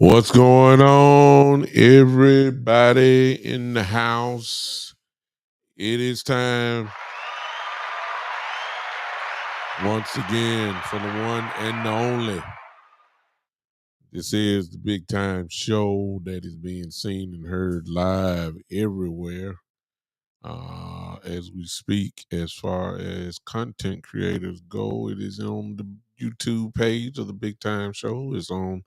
What's going on, everybody in the house? It is time once again for the one and the only. This is the big time show that is being seen and heard live everywhere as we speak. As far as content creators go, it is on the YouTube page of the Big Time Show. It's on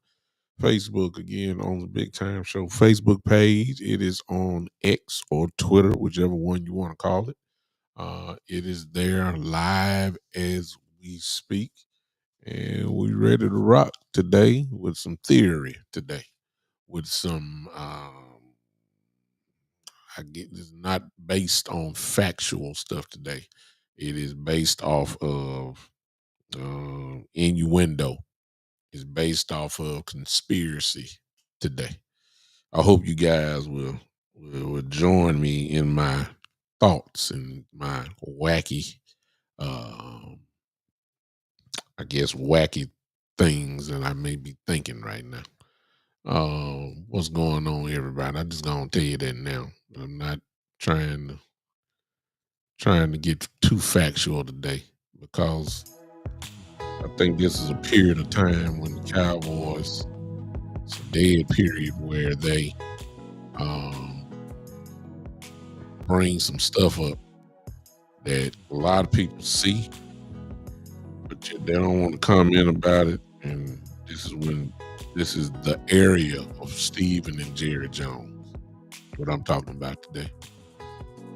Facebook again on the Big Time Show Facebook page. It is on X or Twitter, whichever one you want to call it. It is there live as we speak. And we're ready to rock today with some theory today, with some, I get this not based on factual stuff today. It is based off of innuendo. It's based off of conspiracy today. I hope you guys will join me in my thoughts and my wacky, I guess, wacky things that I may be thinking right now. What's going on, everybody? I'm just gonna tell you that now. I'm not trying to get too factual today because I think this is a period of time when the Cowboys, it's a dead period where they um, bring some stuff up that a lot of people see, but they don't want to comment about it. And this is the area of Stephen and Jerry Jones, what I'm talking about today.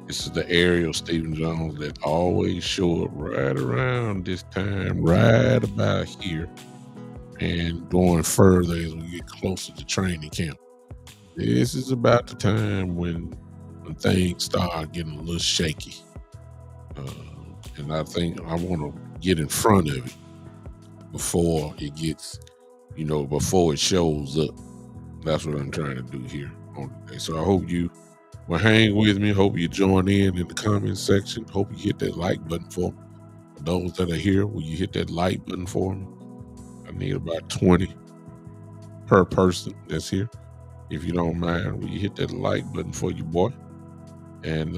This is the area of Stephen Jones that always show up right around this time, right about here, and going further as we get closer to training camp. This is about the time when things start getting a little shaky. And I think I want to get in front of it before it gets, before it shows up. That's what I'm trying to do here on today. So I hope you will hang with me. Hope you join in the comment section. Hope you hit that like button for me. For those that are here, will you hit that like button for me? I need about 20 per person that's here. If you don't mind, will you hit that like button for you, boy? And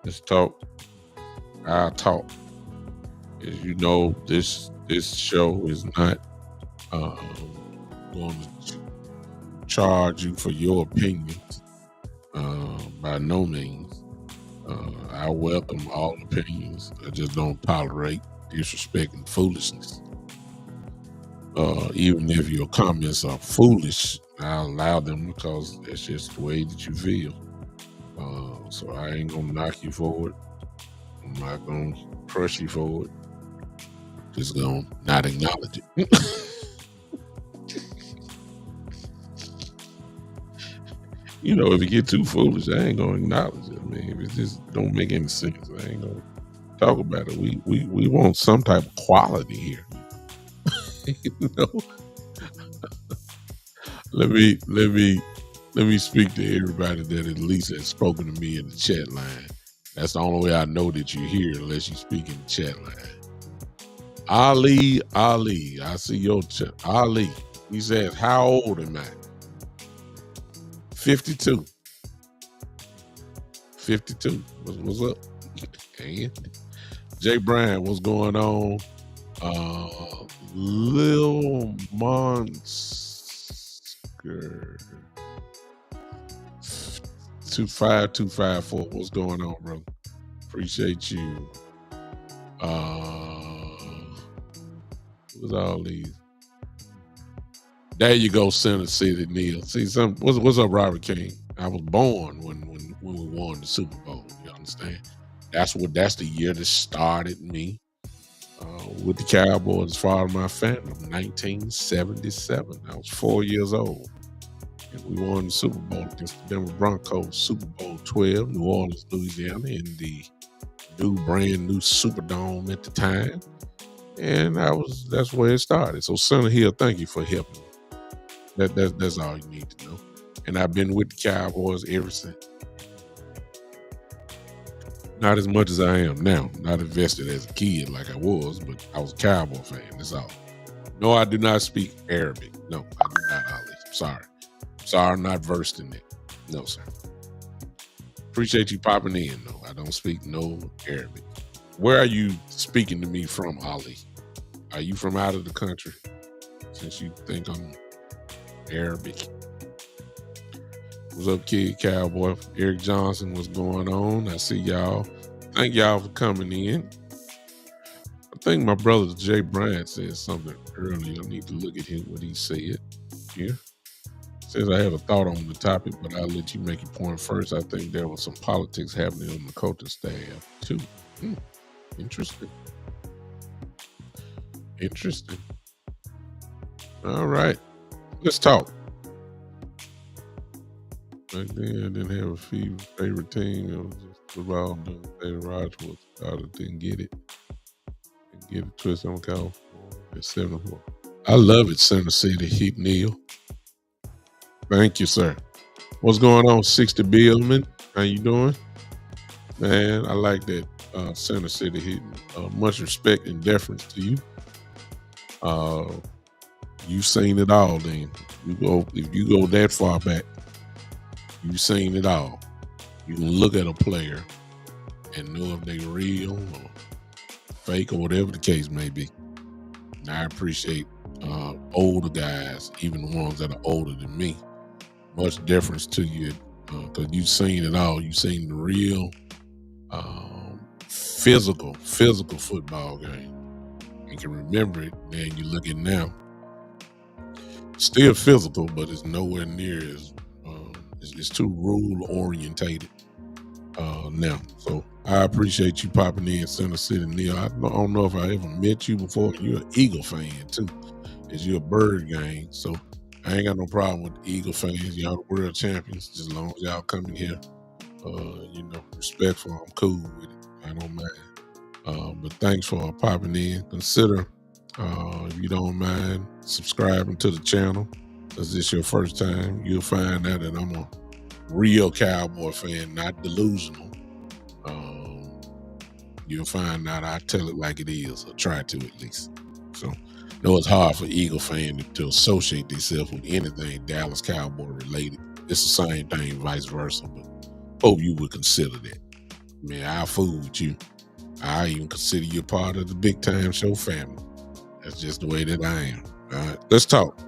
let's talk. I'll talk. As you know, this show is not going to charge you for your opinions. By no means. I welcome all opinions. I just don't tolerate disrespect and foolishness. Even if your comments are foolish, I allow them because that's just the way that you feel. So I ain't gonna knock you for it. I'm not gonna crush you for it. Just gonna not acknowledge it. If you get too foolish, I ain't gonna acknowledge it. I mean, if it just don't make any sense, I ain't gonna talk about it. We want some type of quality here. Let me speak to everybody that at least has spoken to me in the chat line. That's the only way I know that you're here, unless you speak in the chat line. Ali, I see your chat. Ali, he says, how old am I? 52. 52. What's up? And Jay Bryan, what's going on? Lil Monster 25254. What's going on, bro? Appreciate you. What's all these? There you go, Center City Neil. See what's up, Robert King? I was born when we won the Super Bowl. You understand? That's the year that started me with the Cowboys as far as my family. 1977. I was 4 years old. And we won the Super Bowl against the Denver Broncos, Super Bowl 12, New Orleans, Louisiana, in the brand new Superdome at the time. And that's where it started. So Senator Hill, thank you for helping me. That's all you need to know. And I've been with the Cowboys ever since. Not as much as I am now. Not invested as a kid like I was, but I was a Cowboy fan. That's all. No, I do not speak Arabic. No, I do not, Ali. I'm sorry. I'm not versed in it. No, sir. Appreciate you popping in, though. I don't speak no Arabic. Where are you speaking to me from, Ali? Are you from out of the country? Since you think I'm Arabic. What's up, Kid Cowboy? Eric Johnson, what's going on? I see y'all. Thank y'all for coming in. I think my brother Jay Bryant said something earlier. I need to look at him, what he said here. Says I have a thought on the topic, but I'll let you make your point first. I think there was some politics happening on the coaching staff too. Interesting. All right, let's talk. Back then, I didn't have a favorite team. It was just about David Rogers. I didn't get it. Didn't get it twisted on California at 74. I love it, Center City Heat Neil. Thank you, sir. What's going on, 60 Billman? How you doing? Man, I like that Center City Heat. Much respect and deference to you. You've seen it all. Then if you go that far back, you've seen it all. You can look at a player and know if they real or fake or whatever the case may be. And I appreciate older guys, even the ones that are older than me. Much difference to you because you've seen it all. You've seen the real physical football game. You can remember it, man. You look at it now, still physical, but it's nowhere near as it's too rule orientated now. So I appreciate you popping in, Center City Neil. I don't know if I ever met you before. You're an Eagle fan too, as you're a Bird gang. So I ain't got no problem with Eagle fans. Y'all the world champions. Just as long as y'all come in here, respectful. I'm cool with it. I don't mind. But thanks for popping in. Consider, if you don't mind, subscribing to the channel. Because this your first time, you'll find out that I'm a real Cowboy fan, not delusional. You'll find out I tell it like it is, or try to at least. So, I know it's hard for Eagle fans to associate themselves with anything Dallas Cowboy related. It's the same thing, vice versa. But hope you would consider that. Man, I'll fool with you. I even consider you part of the Big Time Show family. That's just the way that I am. All right, let's talk.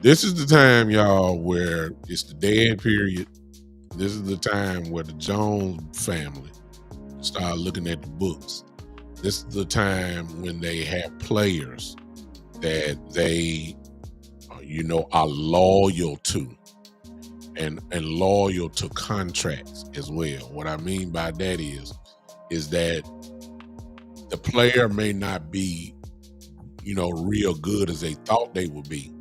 This is the time, y'all, where it's the dead period. This is the time where the Jones family start looking at the books. This is the time when they have players that they, are loyal to and loyal to contracts as well. What I mean by that is that the player may not be, real good as they thought they would be,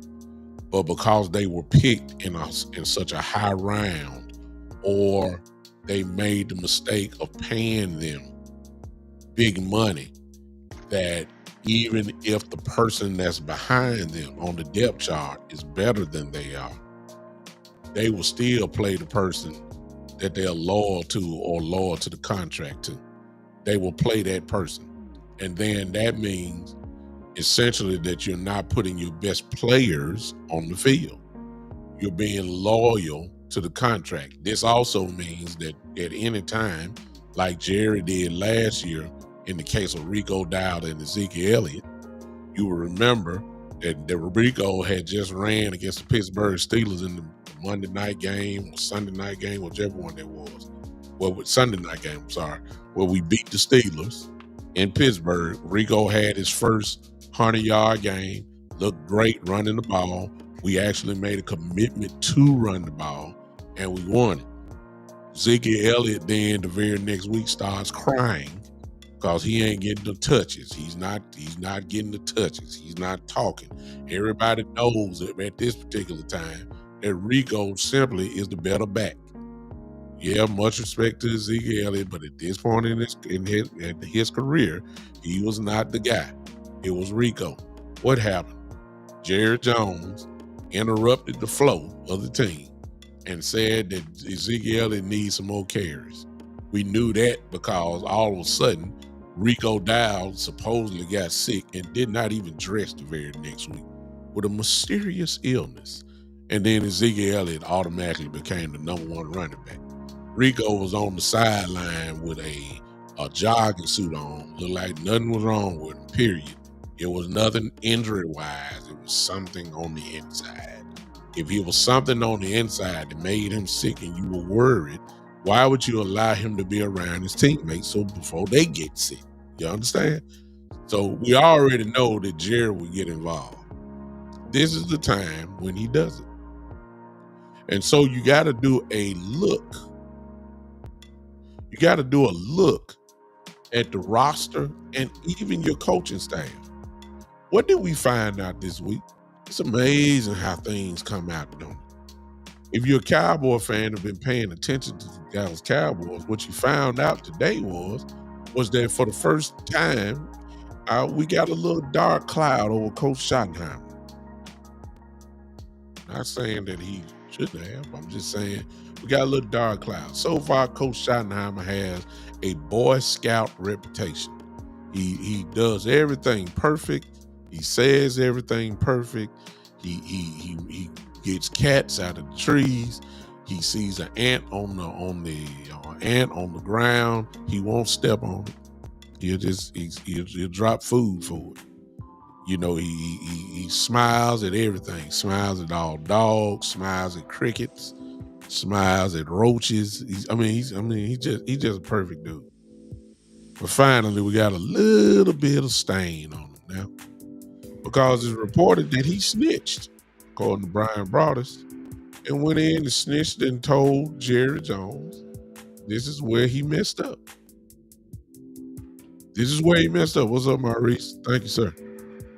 but because they were picked in such a high round, or they made the mistake of paying them big money, that even if the person that's behind them on the depth chart is better than they are, they will still play the person that they're loyal to or loyal to the contract to. They will play that person. And then that means essentially that you're not putting your best players on the field. You're being loyal to the contract. This also means that at any time, like Jerry did last year in the case of Rico Dowd and Ezekiel Elliott, you will remember that Rico had just ran against the Pittsburgh Steelers in the Monday night game or Sunday night game, whichever one that was. Well, with Sunday night game, I'm sorry, where we beat the Steelers in Pittsburgh. Rico had his first 100-yard game, looked great running the ball. We actually made a commitment to run the ball, and we won it. Ezekiel Elliott then the very next week starts crying because he ain't getting the touches. He's not getting the touches. He's not talking. Everybody knows that at this particular time that Rico simply is the better back. Yeah, much respect to Ezekiel Elliott, but at this point in his career, he was not the guy. It was Rico. What happened? Jerry Jones interrupted the flow of the team and said that Ezekiel Elliott needs some more carries. We knew that because all of a sudden, Rico Dowd supposedly got sick and did not even dress the very next week with a mysterious illness. And then Ezekiel Elliott automatically became the number one running back. Rico was on the sideline with a jogging suit on. Looked like nothing was wrong with him, period. It was nothing injury-wise. It was something on the inside. If it was something on the inside that made him sick and you were worried, why would you allow him to be around his teammates so before they get sick? You understand? So we already know that Jerry will get involved. This is the time when he does it. And so you got to do a look. You got to do a look at the roster and even your coaching staff. What did we find out this week? It's amazing how things come out, don't it? If you're a Cowboy fan and have been paying attention to the Dallas Cowboys, what you found out today was that for the first time, we got a little dark cloud over Coach Schottenheimer. Not saying that he shouldn't have. I'm just saying we got a little dark cloud. So far, Coach Schottenheimer has a Boy Scout reputation. He does everything perfect. He says everything perfect. He gets cats out of the trees. He sees an ant ant on the ground. He won't step on it. He'll drop food for it. You know, he smiles at everything. Smiles at all dogs. Smiles at crickets. Smiles at roaches. He's just a perfect dude. But finally, we got a little bit of stain on him now because it's reported that he snitched, according to Brian Broaddus, and went in and snitched and told Jerry Jones this is where he messed up. This is where he messed up. What's up, Maurice? Thank you, sir.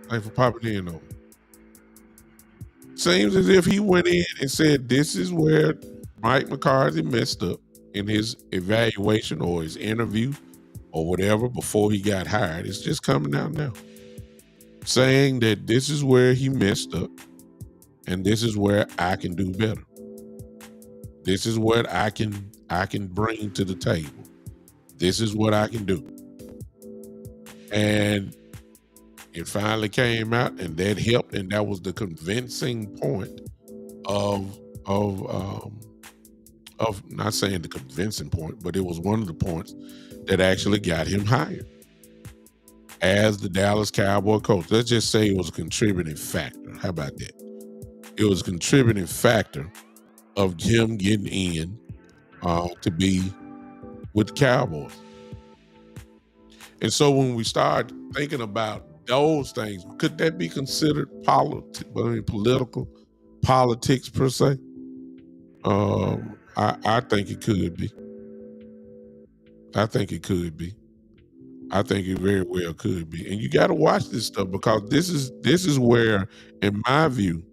Thanks for popping in, though. Seems as if he went in and said, this is where Mike McCarthy messed up in his evaluation or his interview or whatever before he got hired. It's just coming out now. Saying that this is where he messed up and this is where I can do better. This is what I can bring to the table. This is what I can do. And it finally came out, and that helped, and that was the convincing point of not saying the convincing point, but it was one of the points that actually got him hired as the Dallas Cowboy coach. Let's just say it was a contributing factor. How about that? It was a contributing factor of him getting in to be with the Cowboys. And so when we start thinking about those things, could that be considered political politics per se? I think it could be. I think it could be. I think it very well could be. And you got to watch this stuff because this is where, in my view,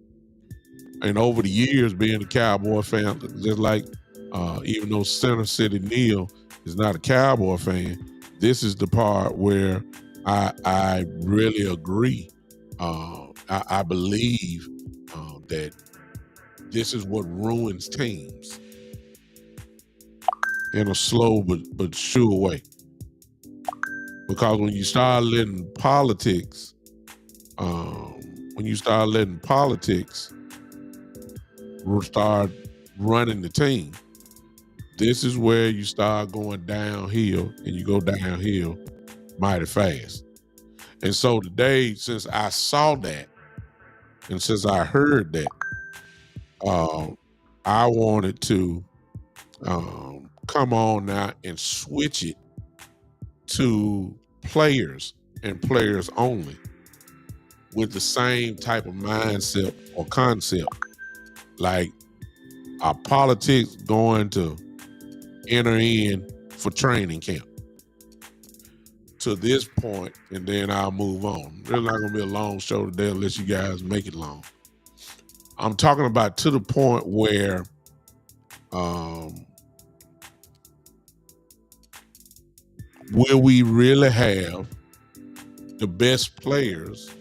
and over the years being a Cowboy fan, just like even though Center City Neil is not a Cowboy fan, this is the part where I really agree. I believe that this is what ruins teams in a slow but sure way. Because when you start letting politics start running the team, this is where you start going downhill, and you go downhill mighty fast. And so today, since I saw that, and since I heard that, I wanted to come on now and switch it to players and players only with the same type of mindset or concept. Like, are politics going to enter in for training camp to this point, and then I'll move on. It's not going to be a long show today unless you guys make it long. I'm talking about to the point where will we really have the best players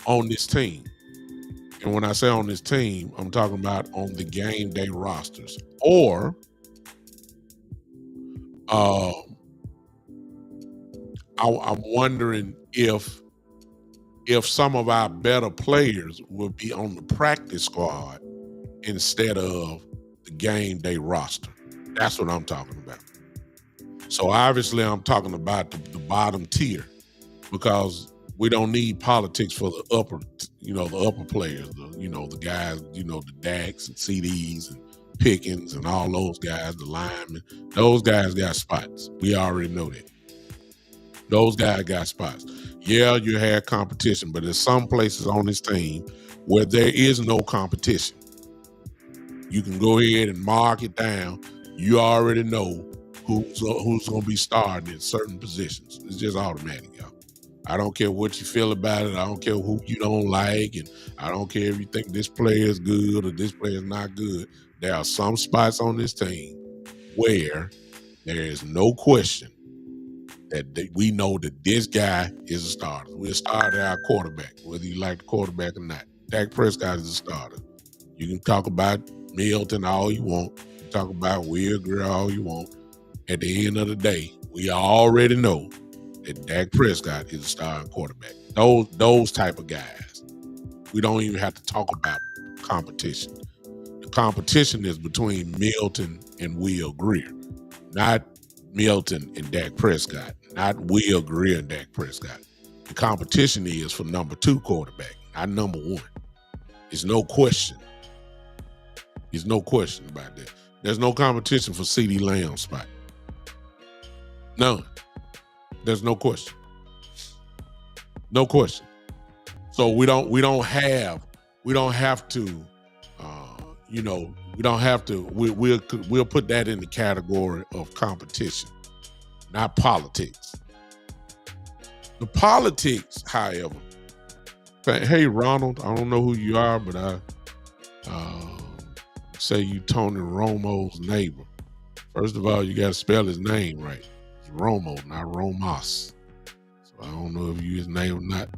on this team? And when I say on this team, I'm talking about on the game day rosters. Or I'm wondering if some of our better players will be on the practice squad instead of the game day roster. That's what I'm talking about. So obviously I'm talking about the bottom tier, because we don't need politics for the upper players, the guys, the Dax and CDs and Pickens and all those guys, the linemen. Those guys got spots. We already know that. Those guys got spots. Yeah, you had competition, but there's some places on this team where there is no competition. You can go ahead and mark it down. You already know who's going to be starting in certain positions. It's just automatic, y'all. I don't care what you feel about it. I don't care who you don't like, and I don't care if you think this player is good or this player is not good. There are some spots on this team where there is no question that we know that this guy is a starter. We're a starter at our quarterback, whether you like the quarterback or not. Dak Prescott is a starter. You can talk about Milton all you want. You can talk about Will Greer all you want. At the end of the day, we already know that Dak Prescott is a starting quarterback. Those type of guys. We don't even have to talk about competition. The competition is between Milton and Will Greer, not Milton and Dak Prescott, not Will Greer and Dak Prescott. The competition is for number 2 quarterback, not number 1. There's no question. There's no question about that. There's no competition for CeeDee Lamb's spot. None. There's no question. No question. So we don't have to, we don't have to. We'll put that in the category of competition, not politics. The politics, however. Hey, Ronald, I don't know who you are, but I say you Tony Romo's neighbor. First of all, you got to spell his name right. It's Romo, not Romos. So I don't know if you his name or not.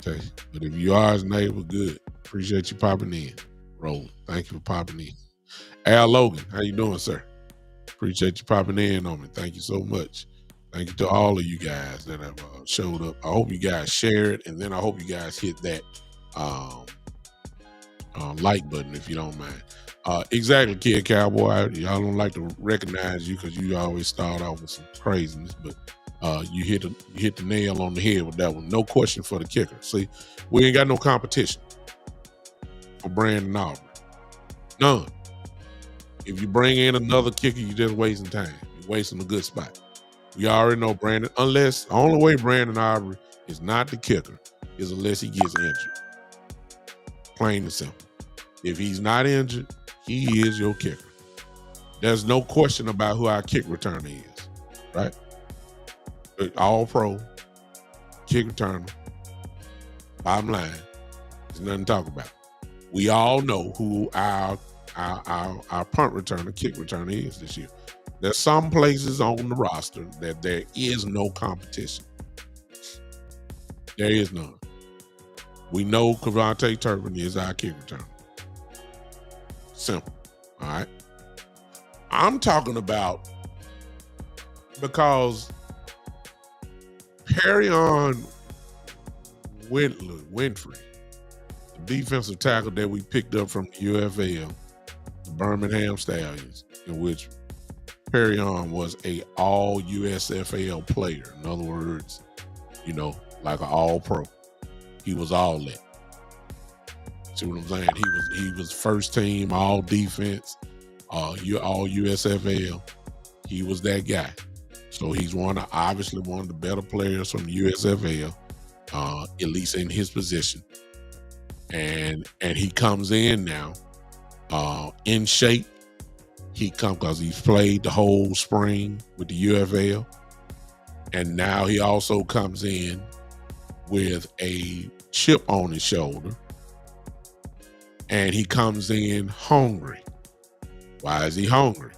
Okay. But if you are his neighbor, good. Appreciate you popping in. Roland, thank you for popping in. Al Logan, how you doing, sir? Appreciate you popping in on me. Thank you so much. Thank you to all of you guys that have showed up. I hope you guys share it, and then I hope you guys hit that like button if you don't mind. Exactly, Kid Cowboy. Y'all don't like to recognize you because you always start off with some craziness, but you hit the nail on the head with that one. No question for the kicker. See, we ain't got no competition for Brandon Aubrey. None. If you bring in another kicker, you're just wasting time. You're wasting a good spot. We already know Brandon, unless the only way Brandon Aubrey is not the kicker is unless he gets injured. Plain and simple. If he's not injured, he is your kicker. There's no question about who our kick returner is, right? All pro, kick returner, bottom line, there's nothing to talk about. We all know who our punt returner, kick returner is this year. There's some places on the roster that there is no competition. There is none. We know Kavontae Turpin is our kick returner. Simple. All right. I'm talking about because Perrion Winfrey, the defensive tackle that we picked up from the UFL, the Birmingham Stallions, in which Perrion was a all USFL player. In other words, like an all pro. He was all that. See what I'm saying? He was first team, all defense, all USFL. He was that guy. So he's obviously one of the better players from the USFL, at least in his position. And he comes in now in shape. He comes because he's played the whole spring with the UFL. And now he also comes in with a chip on his shoulder. And he comes in hungry. Why is he hungry?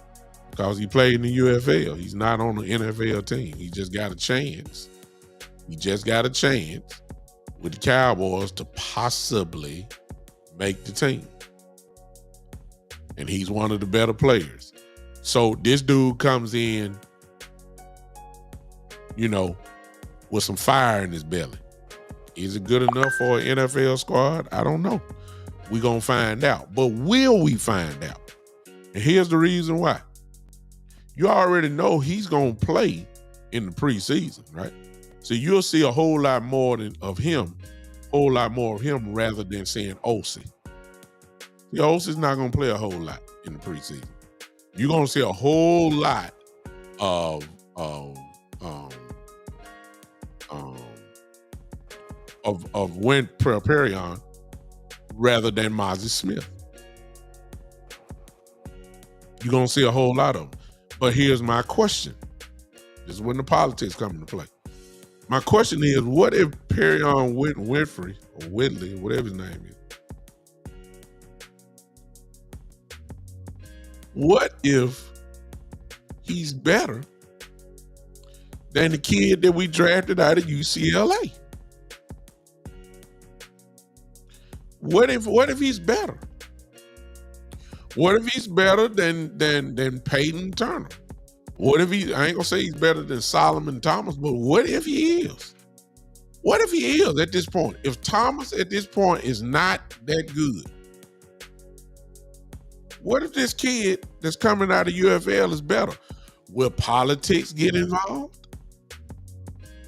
Because he played in the UFL. He's not on the NFL team. He just got a chance. He just got a chance with the Cowboys to possibly make the team. And he's one of the better players. So this dude comes in, with some fire in his belly. Is it good enough for an NFL squad? I don't know. We're going to find out. But will we find out? And here's the reason why. You already know he's going to play in the preseason, right? So you'll see a whole lot more of him rather than seeing Olsen. The Olsen's not going to play a whole lot in the preseason. You're going to see a whole lot of Perrion rather than Mozzie Smith. You're going to see a whole lot of them. But here's my question. This is when the politics come into play. My question is, what if Perrion Winfrey, or Whitley, whatever his name is, what if he's better than the kid that we drafted out of UCLA? What if he's better? What if he's better than Peyton Turner? What if I ain't gonna say he's better than Solomon Thomas, but what if he is? What if he is at this point? If Thomas at this point is not that good, what if this kid that's coming out of UFL is better? Will politics get involved?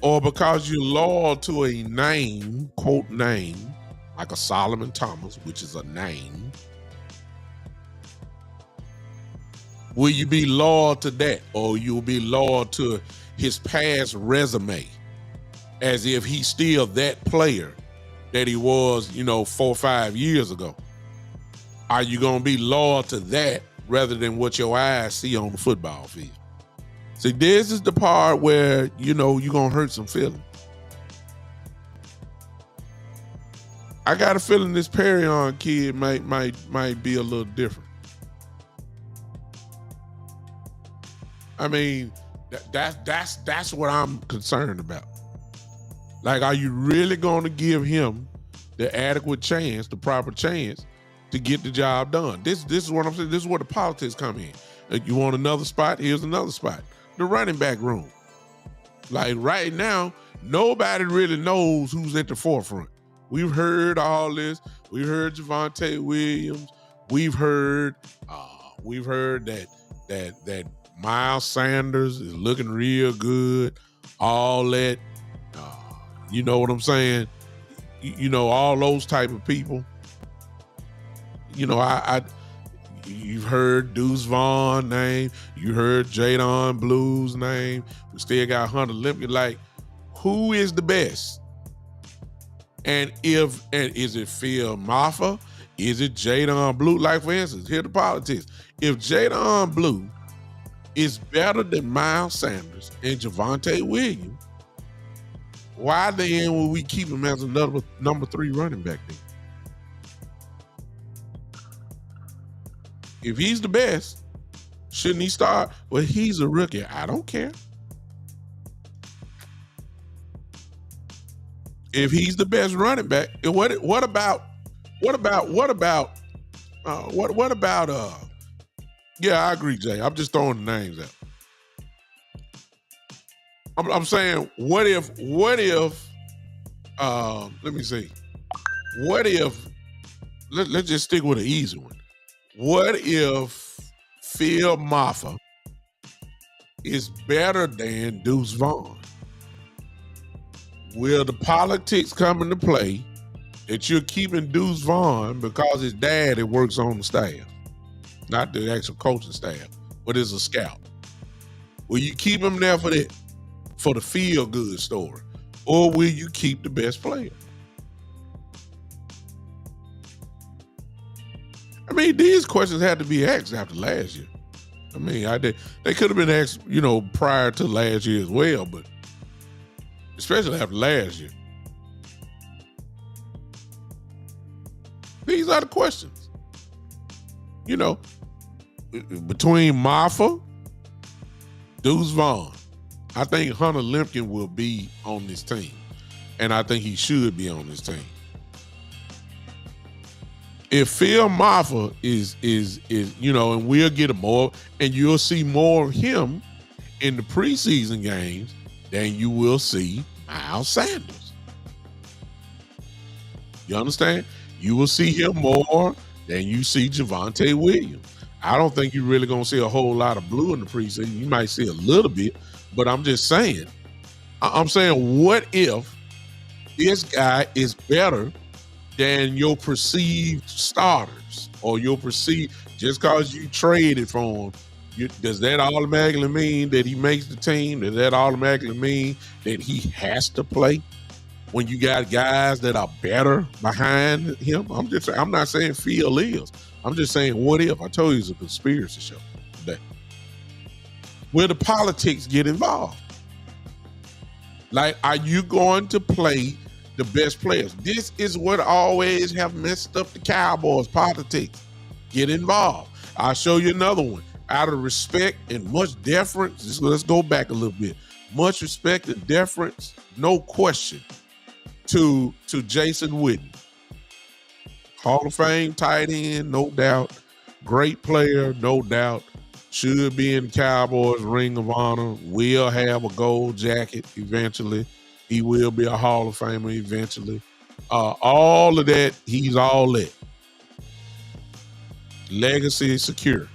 Or because you're loyal to a name, quote name, like a Solomon Thomas, which is a name, will you be loyal to that? Or you'll be loyal to his past resume as if he's still that player that he was, 4 or 5 years ago? Are you going to be loyal to that rather than what your eyes see on the football field? See, this is the part where, you're going to hurt some feelings. I got a feeling this Perrion kid might be a little different. I mean, that's what I'm concerned about. Like, are you really going to give him the adequate chance, the proper chance to get the job done? This is what I'm saying. This is where the politics come in. Like, you want another spot? Here's another spot. The running back room. Like right now, nobody really knows who's at the forefront. We've heard all this. We've heard Javonte Williams. We've heard that Miles Sanders is looking real good. All that, you know what I'm saying? All those type of people. You've heard Deuce Vaughn name. You heard Jadon Blue's name. We still got Hunter Limpkin. Like, who is the best? And is it Phil Maffa? Is it Jadon Blue? Like, for instance, here the politics. If Jadon Blue is better than Miles Sanders and Javonte Williams, why then will we keep him as another number 3 running back then? If he's the best, shouldn't he start? Well, he's a rookie. I don't care. If he's the best running back, what about yeah, I agree, Jay. I'm just throwing the names out. I'm saying, what if let me see. What if let's just stick with an easy one. What if Phil Maffa is better than Deuce Vaughn? Will the politics come into play that you're keeping Deuce Vaughn because his dad works on the staff, not the actual coaching staff, but is a scout? Will you keep him there for the feel-good story, or will you keep the best player? I mean, these questions had to be asked after last year. I mean, they could have been asked, prior to last year as well, but especially after last year. These are the questions. Between Maffa, Deuce Vaughn, I think Hunter Limpkin will be on this team, and I think he should be on this team. If Phil Maffa is and we'll get him more, and you'll see more of him in the preseason games than you will see Miles Sanders. You understand? You will see him more than you see Javonte Williams. I don't think you're really going to see a whole lot of blue in the preseason. You might see a little bit, but I'm just saying. I'm saying, what if this guy is better than your perceived starters, or your perceived, just because you traded for him, does that automatically mean that he makes the team? Does that automatically mean that he has to play when you got guys that are better behind him? I'm not saying Phil is. I'm just saying, what if? I told you it's a conspiracy show today. Will the politics get involved? Like, are you going to play the best players? This is what always have messed up the Cowboys. Politics. Get involved. I'll show you another one. Out of respect and much deference, let's go back a little bit. Much respect and deference, no question, to Jason Witten. Hall of Fame tight end, no doubt. Great player, no doubt. should be in the Cowboys Ring of Honor, will have a gold jacket eventually. He will be a Hall of Famer eventually. All of that, he's all that. Legacy is secure.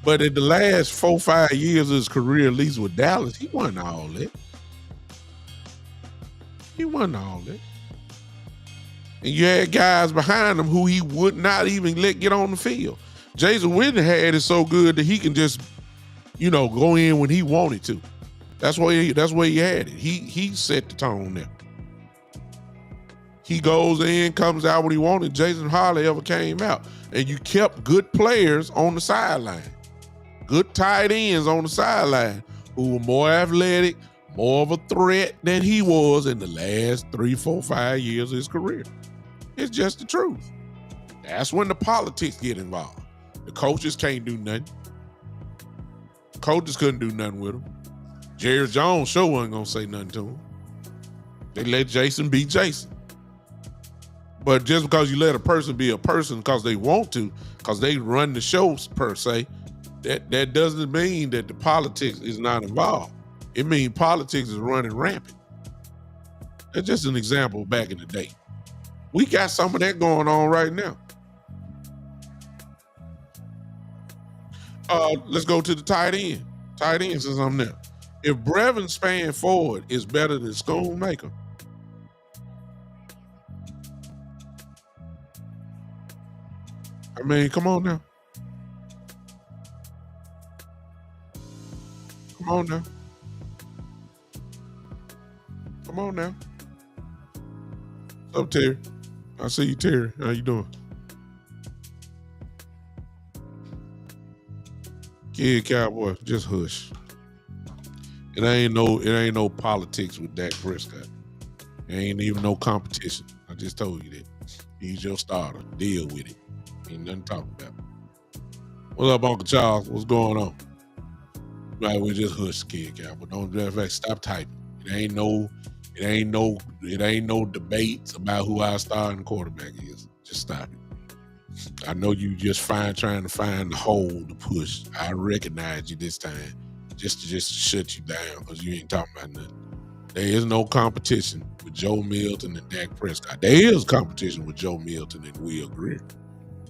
But in the last 4-5 years of his career, at least with Dallas, he wasn't all that. He wasn't all that. And you had guys behind him who he would not even let get on the field. Jason Witten had it so good that he can just, go in when he wanted to. That's where he had it. He set the tone there. He goes in, comes out when he wanted. Jason hardly ever came out. And you kept good players on the sideline. Good tight ends on the sideline who were more athletic, more of a threat than he was in the last 3, 4, 5 years of his career. It's just the truth. That's when the politics get involved. The coaches can't do nothing. Coaches couldn't do nothing with him. Jerry Jones sure wasn't going to say nothing to him. They let Jason be Jason. But just because you let a person be a person because they want to, because they run the shows per se, that doesn't mean that the politics is not involved. It means politics is running rampant. That's just an example back in the day. We got some of that going on right now. Let's go to the tight end. Tight end since I'm there. If Brevin Span Ford is better than Schoonmaker, I mean, come on now. Come on now. Come on now. What's up, Terry? I see you, Terry. How you doing? Kid Cowboy, just hush. It ain't no politics with Dak Prescott. It ain't even no competition. I just told you that. He's your starter. Deal with it. Ain't nothing to talk about. What's up, Uncle Charles? What's going on? Right, we just hush, Kid Cowboy. Don't, matter of fact, stop typing. It ain't no debates about who our starting quarterback is. Just stop it. I know you just trying to find the hole to push. I recognize you this time, just to shut you down because you ain't talking about nothing. There is no competition with Joe Milton and Dak Prescott. There is competition with Joe Milton and Will Greer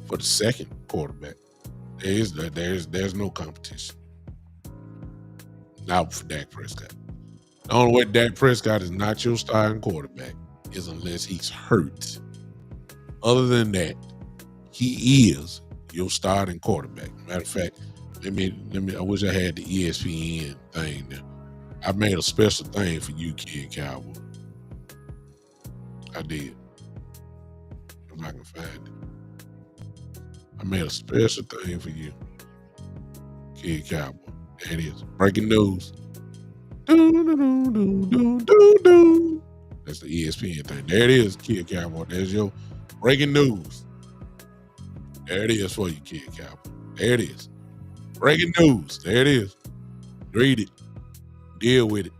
for the second quarterback. There's no competition. Not for Dak Prescott. The only way Dak Prescott is not your starting quarterback is unless he's hurt. Other than that, he is your starting quarterback. Matter of fact, let me. I wish I had the ESPN thing there. I made a special thing for you, Kid Cowboy. I did. If I can find it. I made a special thing for you, Kid Cowboy. There it is. Breaking news. That's the ESPN thing. There it is, Kid Cowboy. There's your breaking news. There it is for you, Kid Cowboy. There it is. Breaking news. There it is. Read it. Deal with it.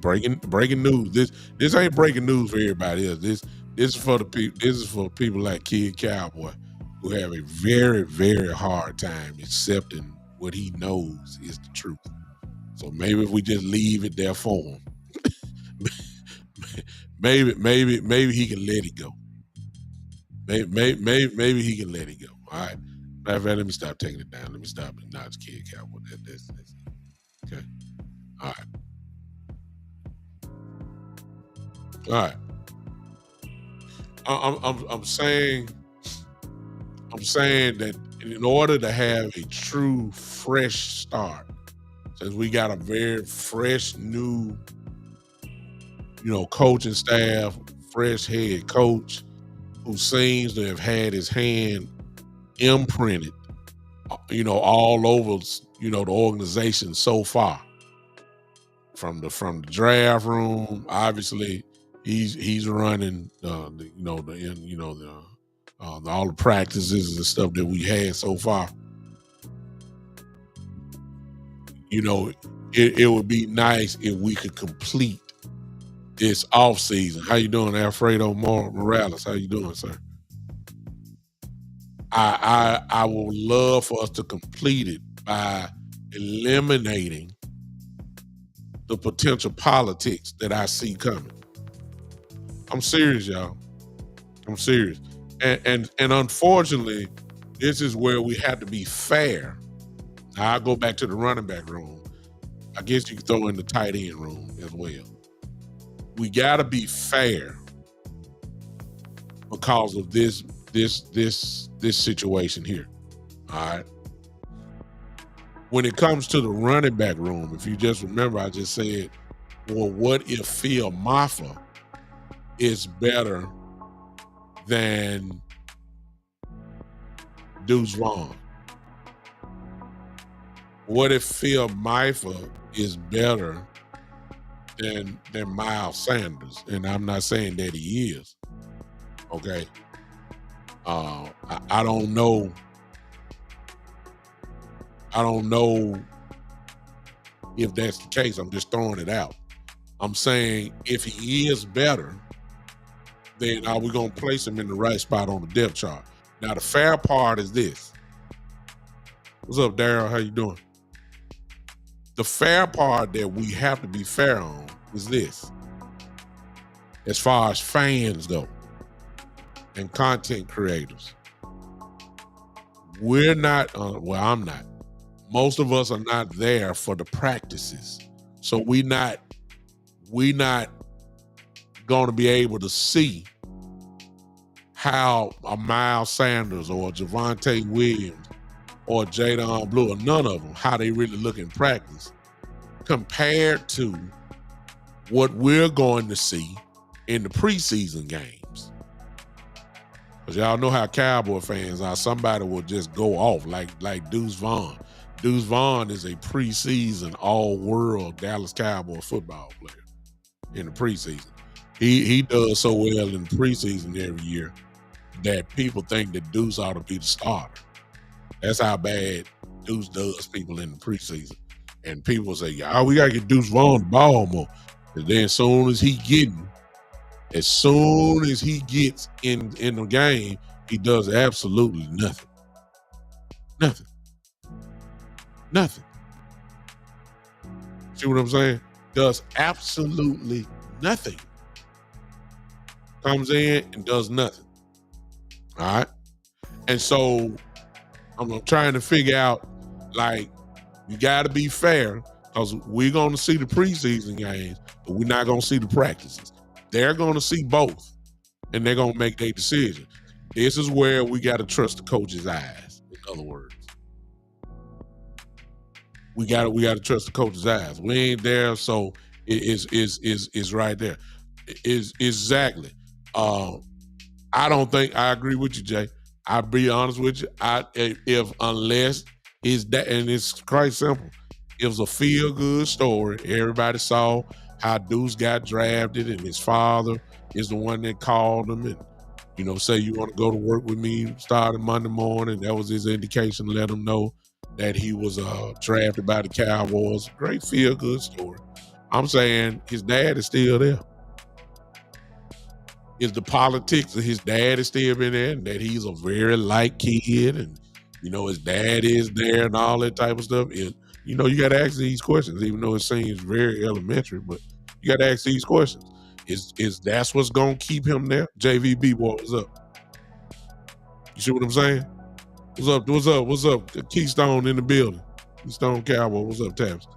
Breaking news. This ain't breaking news for everybody else. This is for the people. This is for people like Kid Cowboy who have a very, very hard time accepting what he knows is the truth. So maybe if we just leave it there for him, maybe he can let it go. Maybe he can let it go. All right. Matter of fact, let me stop taking it down. Let me stop it. Now it's Kid Cowboy. That's okay. All right. All right. I'm saying that in order to have a true fresh start, since we got a very fresh new, coaching staff, fresh head coach who seems to have had his hand imprinted, all over, the organization so far. From the draft room, obviously, he's running all the practices and stuff that we had so far. It would be nice if we could complete It's off season. How you doing, Alfredo Morales? How you doing, sir? I would love for us to complete it by eliminating the potential politics that I see coming. I'm serious, y'all. I'm serious. And unfortunately, this is where we have to be fair. Now I'll go back to the running back room. I guess you could throw in the tight end room as well. We gotta be fair because of this situation here. All right. When it comes to the running back room, if you just remember, I just said, well, what if Phil Maffa is better than Deuce Vaughn? What if Phil Maffa is better than Miles Sanders? And I'm not saying that he is. Okay. I don't know. I don't know if that's the case. I'm just throwing it out. I'm saying if he is better, then are we going to place him in the right spot on the depth chart? Now, the fair part is this. What's up, Daryl? How you doing? The fair part that we have to be fair on is this. As far as fans go and content creators, we're not, well, I'm not. Most of us are not there for the practices. So we not going to be able to see how a Miles Sanders or Javonte Williams or Jadon Blue or none of them, how they really look in practice compared to what we're going to see in the preseason games. Because y'all know how Cowboy fans are. Somebody will just go off like Deuce Vaughn. Deuce Vaughn is a preseason all-world Dallas Cowboy football player in the preseason. He does so well in the preseason every year that people think that Deuce ought to be the starter. That's how bad Deuce does people in the preseason. And people say, "Yeah, we gotta get Deuce Vaughn the ball more." And then as soon as he gets in the game, he does absolutely nothing. Nothing. See what I'm saying? Does absolutely nothing. Comes in and does nothing. All right. And so I'm trying to figure out, like, you got to be fair because we're going to see the preseason games, but we're not going to see the practices. They're going to see both, and they're going to make their decision. This is where we got to trust the coach's eyes, in other words. We got to trust the coach's eyes. We ain't there, so it is right there. Is exactly. I don't think I agree with you, Jay. I'll be honest with you. Unless it's that, and it's quite simple. It was a feel good story. Everybody saw how Deuce got drafted, and his father is the one that called him, and say you want to go to work with me starting Monday morning. That was his indication to let him know that he was drafted by the Cowboys. Great feel good story. I'm saying his dad is still there. Is the politics of his dad is still been there, and that he's a very light kid, and his dad is there and all that type of stuff. And you got to ask these questions, even though it seems very elementary, but you got to ask these questions. Is that's what's gonna keep him there? JVB, what's up? You see what I'm saying? What's up? Keystone in the building. Keystone Cowboy, what's up, Tabs?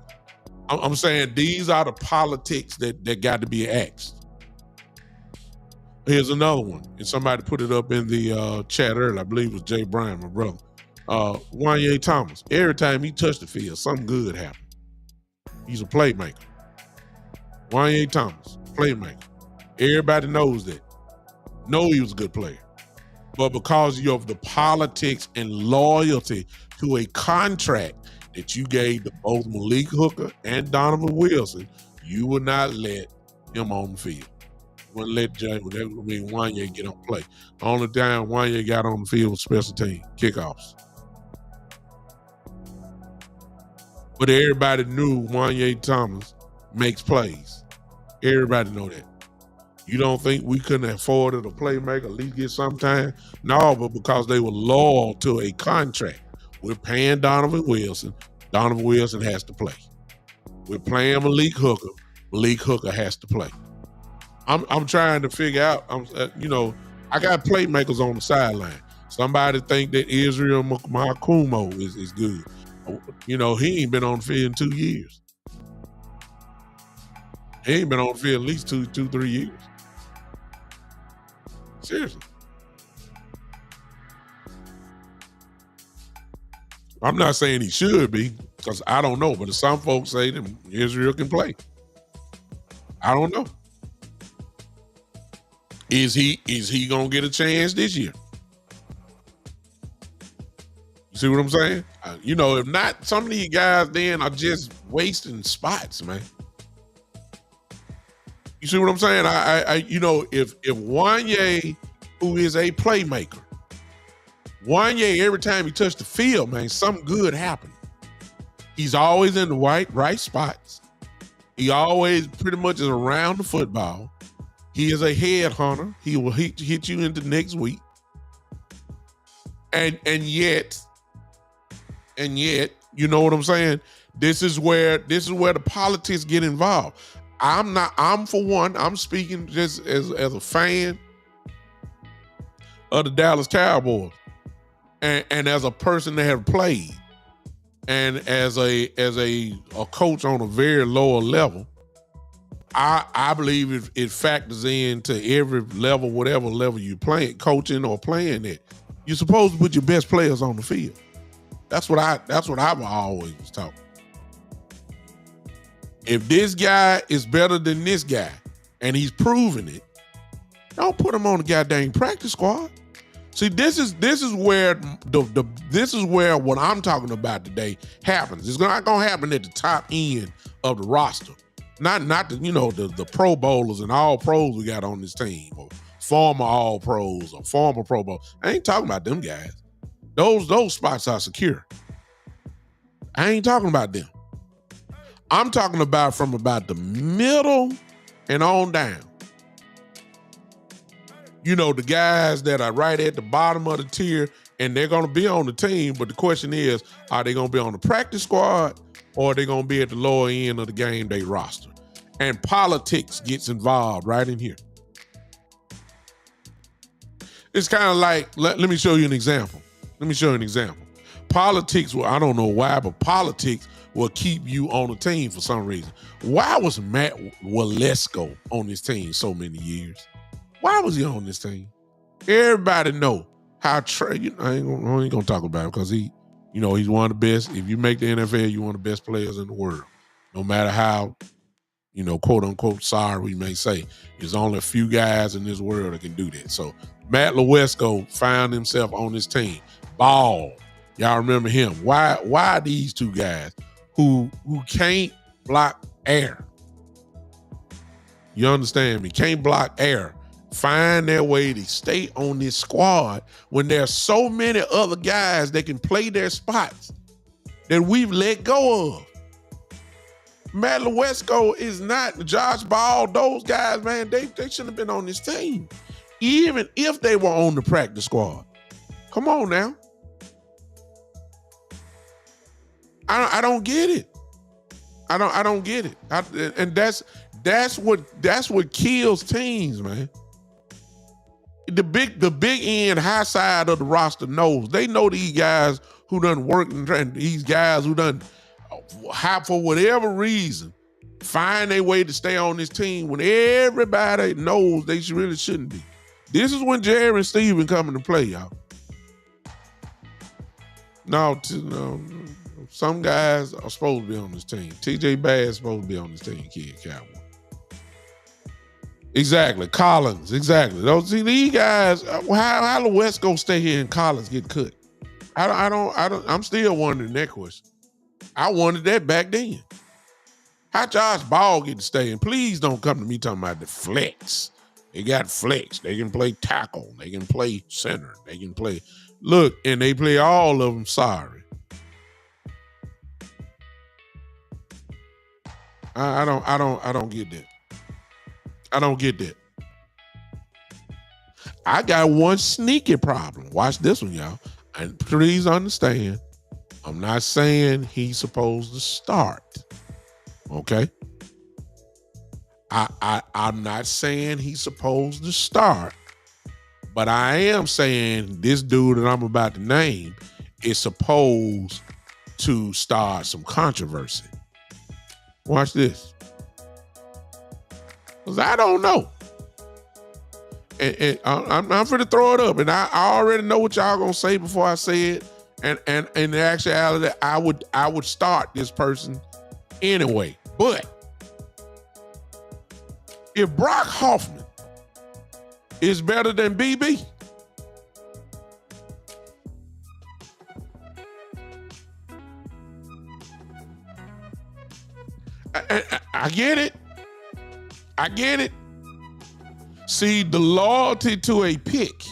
I'm saying these are the politics that got to be asked. Here's another one, and somebody put it up in the chat earlier. I believe it was Jay Bryan, my brother. Wanye Thomas. Every time he touched the field, something good happened. He's a playmaker. Wanye Thomas, playmaker. Everybody knows that. Know he was a good player. But because of the politics and loyalty to a contract that you gave to both Malik Hooker and Donovan Wilson, you would not let him on the field. Wouldn't let Wanye get on play. The only time Wanye got on the field was special team, kickoffs. But everybody knew Wanye Thomas makes plays. Everybody know that. You don't think we couldn't have afforded a playmaker, at least get some time? No, but because they were loyal to a contract. We're paying Donovan Wilson. Donovan Wilson has to play. We're playing Malik Hooker. Malik Hooker has to play. I'm trying to figure out. I got playmakers on the sideline. Somebody think that Israel Makumo is good. He ain't been on the field in 2 years. He ain't been on the field at least 3 years. Seriously. I'm not saying he should be, because I don't know. But some folks say that Israel can play. I don't know. Is he gonna get a chance this year? You see what I'm saying? If not, some of these guys then are just wasting spots, man. You see what I'm saying? If Wanye, who is a playmaker, Wanye, every time he touched the field, man, something good happened. He's always in the right spots. He always pretty much is around the football. He is a head hunter. He will hit you into next week. And yet, you know what I'm saying? This is where the politics get involved. I'm for one, I'm speaking just as a fan of the Dallas Cowboys and as a person that have played and as a coach on a very lower level. I believe it factors into every level, whatever level you playing, coaching or playing at. You're supposed to put your best players on the field. That's what I've always was taught. If this guy is better than this guy and he's proving it, don't put him on the goddamn practice squad. See, this is where this is where what I'm talking about today happens. It's not gonna happen at the top end of the roster. Not the Pro Bowlers and all pros we got on this team, or former all pros or former Pro Bowl. I ain't talking about them guys. Those spots are secure. I ain't talking about them. I'm talking about from about the middle and on down. The guys that are right at the bottom of the tier, and they're going to be on the team, but the question is, are they going to be on the practice squad or are they going to be at the lower end of the game day roster? And politics gets involved right in here. It's kind of like, let me show you an example. Politics, well, I don't know why, but politics will keep you on the team for some reason. Why was Matt Walesko on this team so many years? Why was he on this team? Everybody know how I ain't gonna talk about it because he's one of the best. If you make the NFL, you're one of the best players in the world. No matter how, quote unquote, sorry we may say. There's only a few guys in this world that can do that. So Matt Walesko found himself on this team. Ball. Y'all remember him. Why these two guys who can't block air? You understand me? Can't block air. Find their way to stay on this squad when there's so many other guys that can play their spots that we've let go of. Matt Walesko is not Josh Ball. Those guys, man, they shouldn't have been on this team, even if they were on the practice squad. Come on now. I don't get it. I don't get it. And that's what kills teams, man. The big end high side of the roster knows. They know these guys who done work and these guys who done for whatever reason find their way to stay on this team when everybody knows they really shouldn't be. This is when Jerry and Steven come into play, y'all. No, some guys are supposed to be on this team. TJ Bass is supposed to be on this team, Kid Cowboy. Exactly. Collins, exactly. These guys, how the West go stay here and Collins get cut? I'm still wondering that question. I wondered that back then. How Josh Ball get to stay? And please don't come to me talking about the flex. They got flex. They can play tackle. They can play center. They can play. Look, and they play all of them. Sorry. I don't get that. I don't get that. I got one sneaky problem. Watch this one, y'all. And please understand, I'm not saying he's supposed to start. Okay? I'm not saying he's supposed to start, but I am saying this dude that I'm about to name is supposed to start some controversy. Watch this. Because I don't know. And I'm going to throw it up, and I already know what y'all going to say before I say it. And in actuality, I would start this person anyway. But if Brock Hoffman is better than BB, I get it. I get it. See, the loyalty to a pick,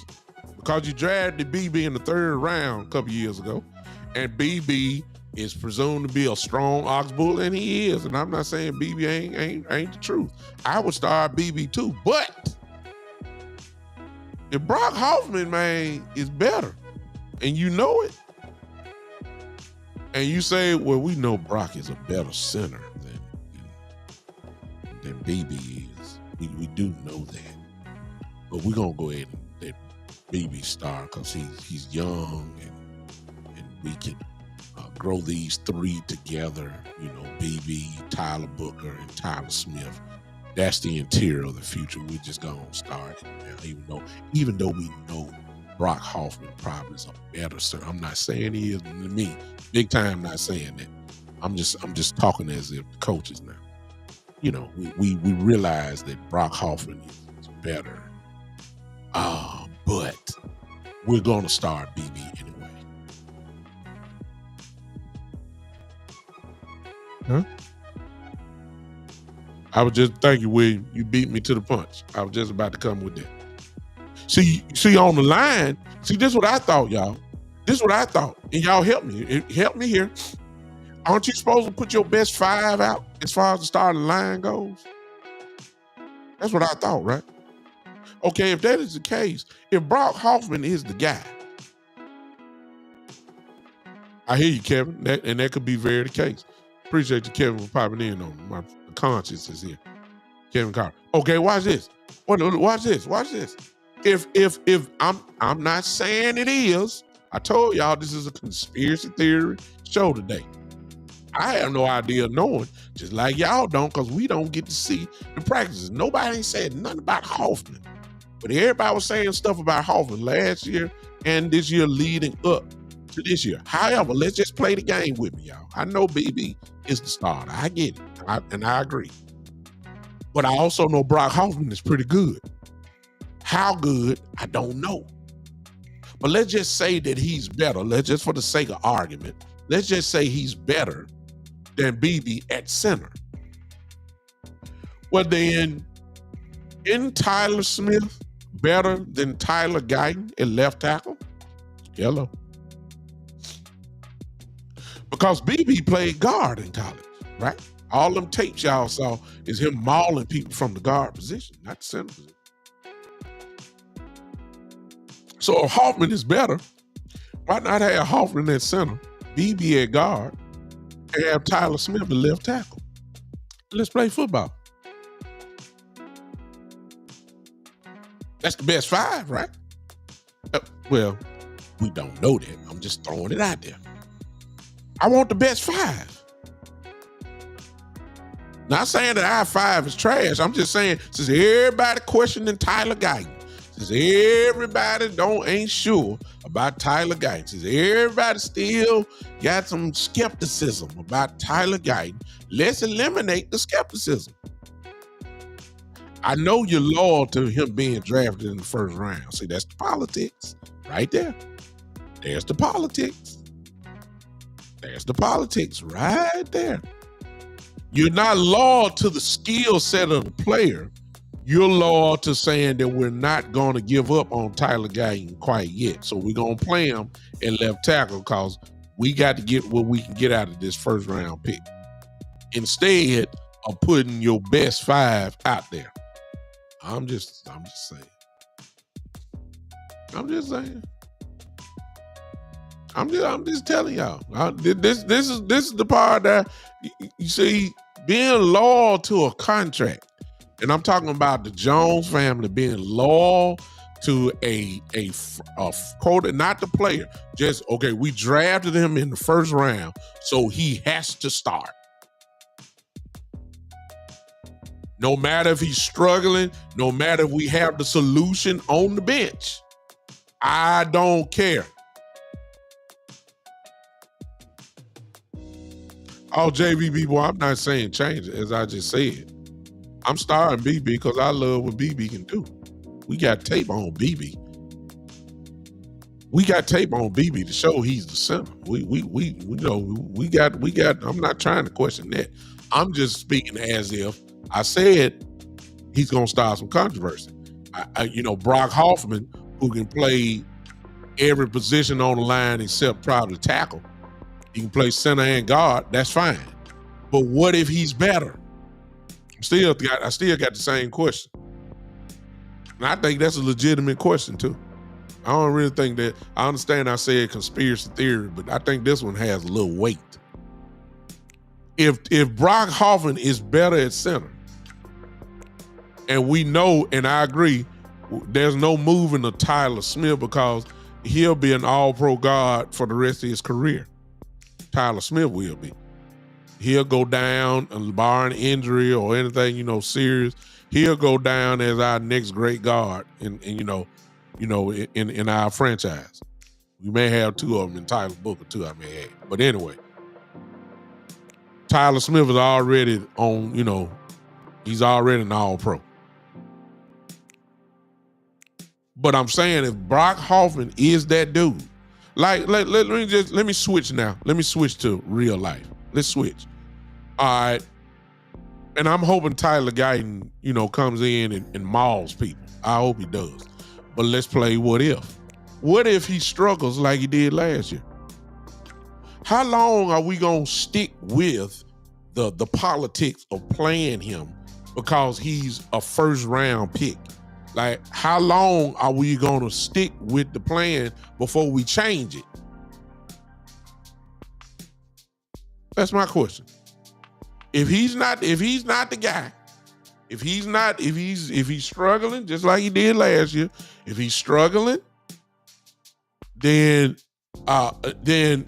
because you drafted BB in the 3rd round a couple years ago, and BB is presumed to be a strong ox bull, and he is. And I'm not saying BB ain't the truth. I would start BB too, but if Brock Hoffman, man, is better, and you know it, and you say, well, we know Brock is a better center than BB is. We do know that. But we're going to go ahead and let BB start because he's young and we can grow these 3 together. You know, BB, Tyler Booker, and Tyler Smith. That's the interior of the future. We're just going to start it now, even though we know Brock Hoffman probably is a better center. I'm not saying he is to me. Big time not saying that. I'm just talking as if the coaches now. You know, we realize that Brock Hoffman is better. But we're going to start BB anyway. Huh? I was just, thank you, William. You beat me to the punch. I was just about to come with that. See on the line, this is what I thought, y'all. This is what I thought. And y'all help me. Help me here. Aren't you supposed to put your best 5 out as far as the starting line goes? That's what I thought, right? Okay, if that is the case, if Brock Hoffman is the guy, I hear you, Kevin, and that could be very the case. Appreciate you, Kevin, for popping in on me. My conscience is here. Kevin Carter. Okay, watch this. Watch this. Watch this. If I'm not saying it is. I told y'all this is a conspiracy theory show today. I have no idea knowing, just like y'all don't, because we don't get to see the practices. Nobody ain't said nothing about Hoffman. But everybody was saying stuff about Hoffman last year and this year leading up to this year. However, let's just play the game with me, y'all. I know BB is the starter. I get it. And I agree. But I also know Brock Hoffman is pretty good. How good, I don't know. But let's just say that he's better. Let's just, for the sake of argument, let's just say he's better than BB at center. Well, then, isn't Tyler Smith better than Tyler Guyton at left tackle? Hello. Because BB played guard in college, right? All them tapes y'all saw is him mauling people from the guard position, not the center position. So if Hoffman is better, why not have Hoffman at center, BB at guard, and have Tyler Smith the left tackle? Let's play football. That's the best 5, right? Well, we don't know that. I'm just throwing it out there. I want the best 5. Not saying that our 5 is trash. I'm just saying, since everybody questioning Tyler Guyton, since everybody ain't sure about Tyler Guyton, since everybody still got some skepticism about Tyler Guyton, let's eliminate the skepticism. I know you're loyal to him being drafted in the 1st round. See, that's the politics right there. There's the politics. There's the politics right there. You're not loyal to the skill set of the player. You're loyal to saying that we're not going to give up on Tyler Guyton quite yet. So we're going to play him at left tackle because we got to get what we can get out of this 1st round pick. Instead of putting your best 5 out there. I'm just saying. I'm just saying. I'm just telling y'all. This is the part that you see, being loyal to a contract, and I'm talking about the Jones family being loyal to a quote, not the player. Just okay, we drafted him in the first round, so he has to start. No matter if he's struggling, no matter if we have the solution on the bench, I don't care. Oh, JVB, boy, I'm not saying change it, as I just said. I'm starting BB because I love what BB can do. We got tape on BB. We got tape on BB to show he's the center. We know we got. I'm not trying to question that. I'm just speaking as if I said he's gonna start some controversy. Brock Hoffman, who can play every position on the line except probably tackle. He can play center and guard. That's fine. But what if he's better? I still got the same question. And I think that's a legitimate question too. I don't really think that. I understand I said conspiracy theory, but I think this one has a little weight. If Brock Hoffman is better at center, and we know, and I agree, there's no moving of Tyler Smith because he'll be an all-pro guard for the rest of his career. Tyler Smith will be. He'll go down, barring injury or anything, serious. He'll go down as our next great guard in our franchise. We may have two of them in Tyler Booker too, I may add. But anyway, Tyler Smith is already on, he's already an all-pro. But I'm saying if Brock Hoffman is that dude, like let me switch now. Let me switch to real life. Let's switch. All right. And I'm hoping Tyler Guyton, comes in and mauls people. I hope he does. But let's play what if. What if he struggles like he did last year? How long are we going to stick with the politics of playing him because he's a first round pick? Like, how long are we going to stick with the plan before we change it? That's my question. If he's not the guy, if he's struggling just like he did last year, if he's struggling, then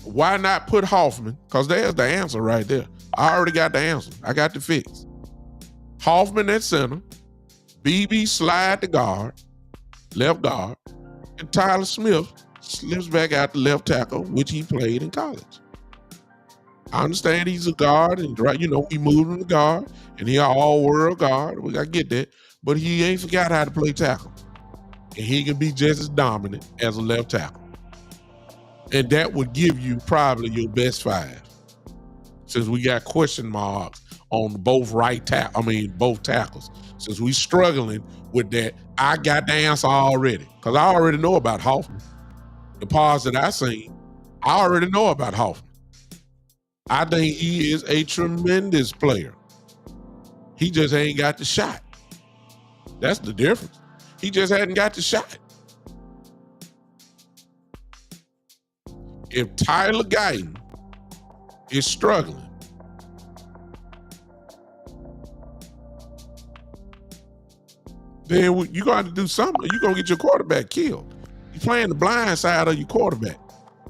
why not put Hoffman? Because there's the answer right there. I already got the answer. I got the fix. Hoffman at center, BB slide to guard, left guard, and Tyler Smith slips back out the left tackle, which he played in college. I understand he's a guard, and we moved him to guard, and he an all-world guard. We gotta get that, but he ain't forgot how to play tackle, and he can be just as dominant as a left tackle, and that would give you probably your best five, since we got question marks on both both tackles. Since we struggling with that, I got the answer already because I already know about Hoffman. The parts that I seen, I already know about Hoffman. I think he is a tremendous player. He just ain't got the shot. That's the difference. He just hadn't got the shot. If Tyler Guyton is struggling, then you're going to have to do something. You're going to get your quarterback killed. You're playing the blind side of your quarterback.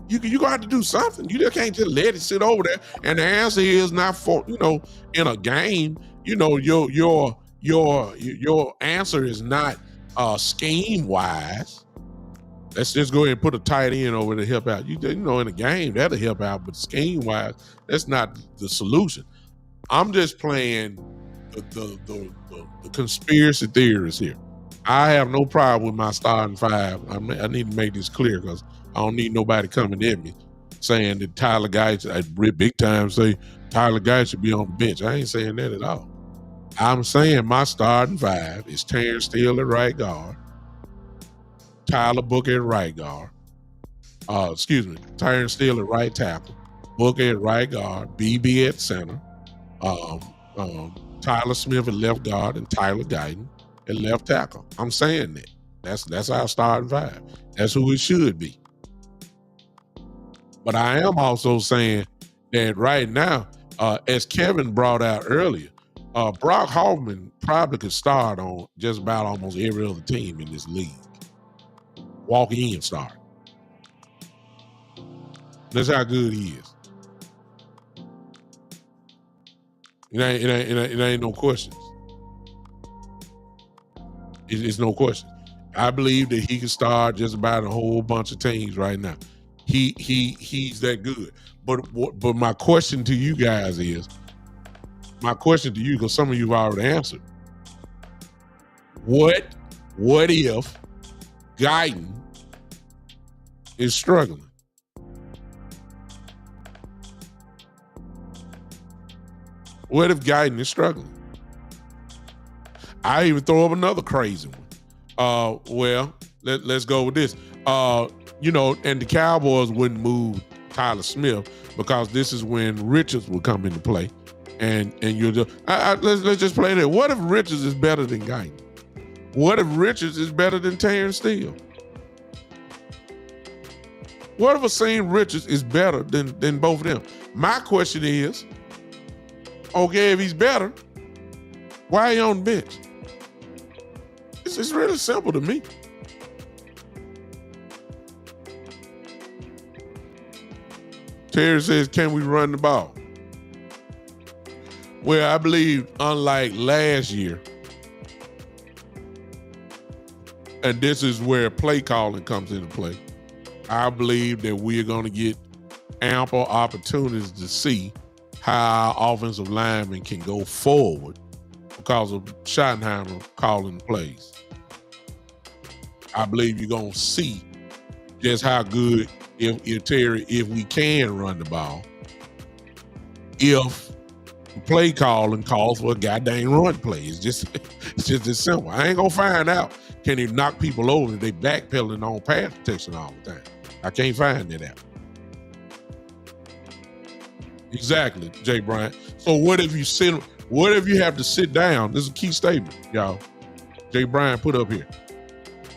You're going to have to do something. You just can't just let it sit over there. And the answer is not for, in a game, your answer is not scheme-wise. Let's just go ahead and put a tight end over to help out. In a game, that'll help out. But scheme-wise, that's not the solution. I'm just playing the conspiracy theories here. I have no problem with my starting five. I need to make this clear because I don't need nobody coming at me saying that Tyler Guyton, big time say Tyler Guyton should be on the bench. I ain't saying that at all. I'm saying my starting five is Terrence Steele at right guard, Tyler Booker at right guard, Terrence Steele at right tackle, Booker at right guard, BB at center, Tyler Smith at left guard, and Tyler Guyton at left tackle. I'm saying that. That's our starting five. That's who it should be. But I am also saying that right now, as Kevin brought out earlier, Brock Hoffman probably could start on just about almost every other team in this league. Walk in start. That's how good he is. It ain't no questions. It's no question. I believe that he can start just about a whole bunch of teams right now. He's that good. But my question to you guys is, because some of you've already answered. What if Guyton is struggling? What if Guyton is struggling? I even throw up another crazy one. Well, let's go with this. And the Cowboys wouldn't move Tyler Smith because this is when Richards would come into play. And you're just let's just play that. What if Richards is better than Guyton? What if Richards is better than Terrence Steele? What if Asim Richards is better than both of them? My question is, okay, if he's better, why are you on the bench? It's really simple to me. Terry says, can we run the ball? Well, I believe unlike last year, and this is where play calling comes into play, I believe that we're going to get ample opportunities to see how our offensive linemen can go forward because of Schottenheimer calling the plays. I believe you're going to see just how good if we can run the ball, if play calling calls for a goddamn run play. It's just as simple. I ain't gonna find out can he knock people over if they backpedaling on pass protection all the time. I can't find that out. Exactly, Jay Bryant. So what if you have to sit down? This is a key statement, y'all. Jay Bryant put up here.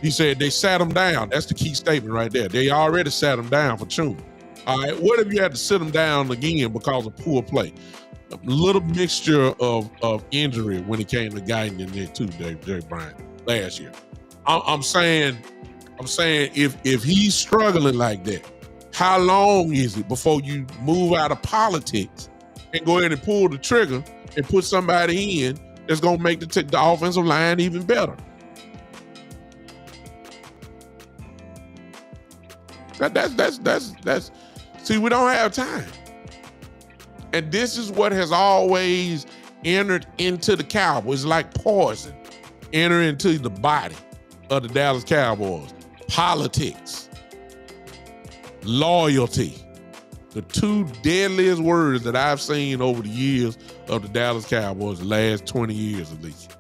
He said they sat him down. That's the key statement right there. They already sat him down for tuning. All right, what if you had to sit him down again because of poor play? A little mixture of injury when it came to Guyton in there too, Jay Bryant, last year. I'm saying if he's struggling like that, how long is it before you move out of politics and go ahead and pull the trigger and put somebody in that's gonna make the offensive line even better? That's see, we don't have time. And this is what has always entered into the Cowboys, like poison, enter into the body of the Dallas Cowboys. Politics, loyalty, the two deadliest words that I've seen over the years of the Dallas Cowboys, the last 20 years at least.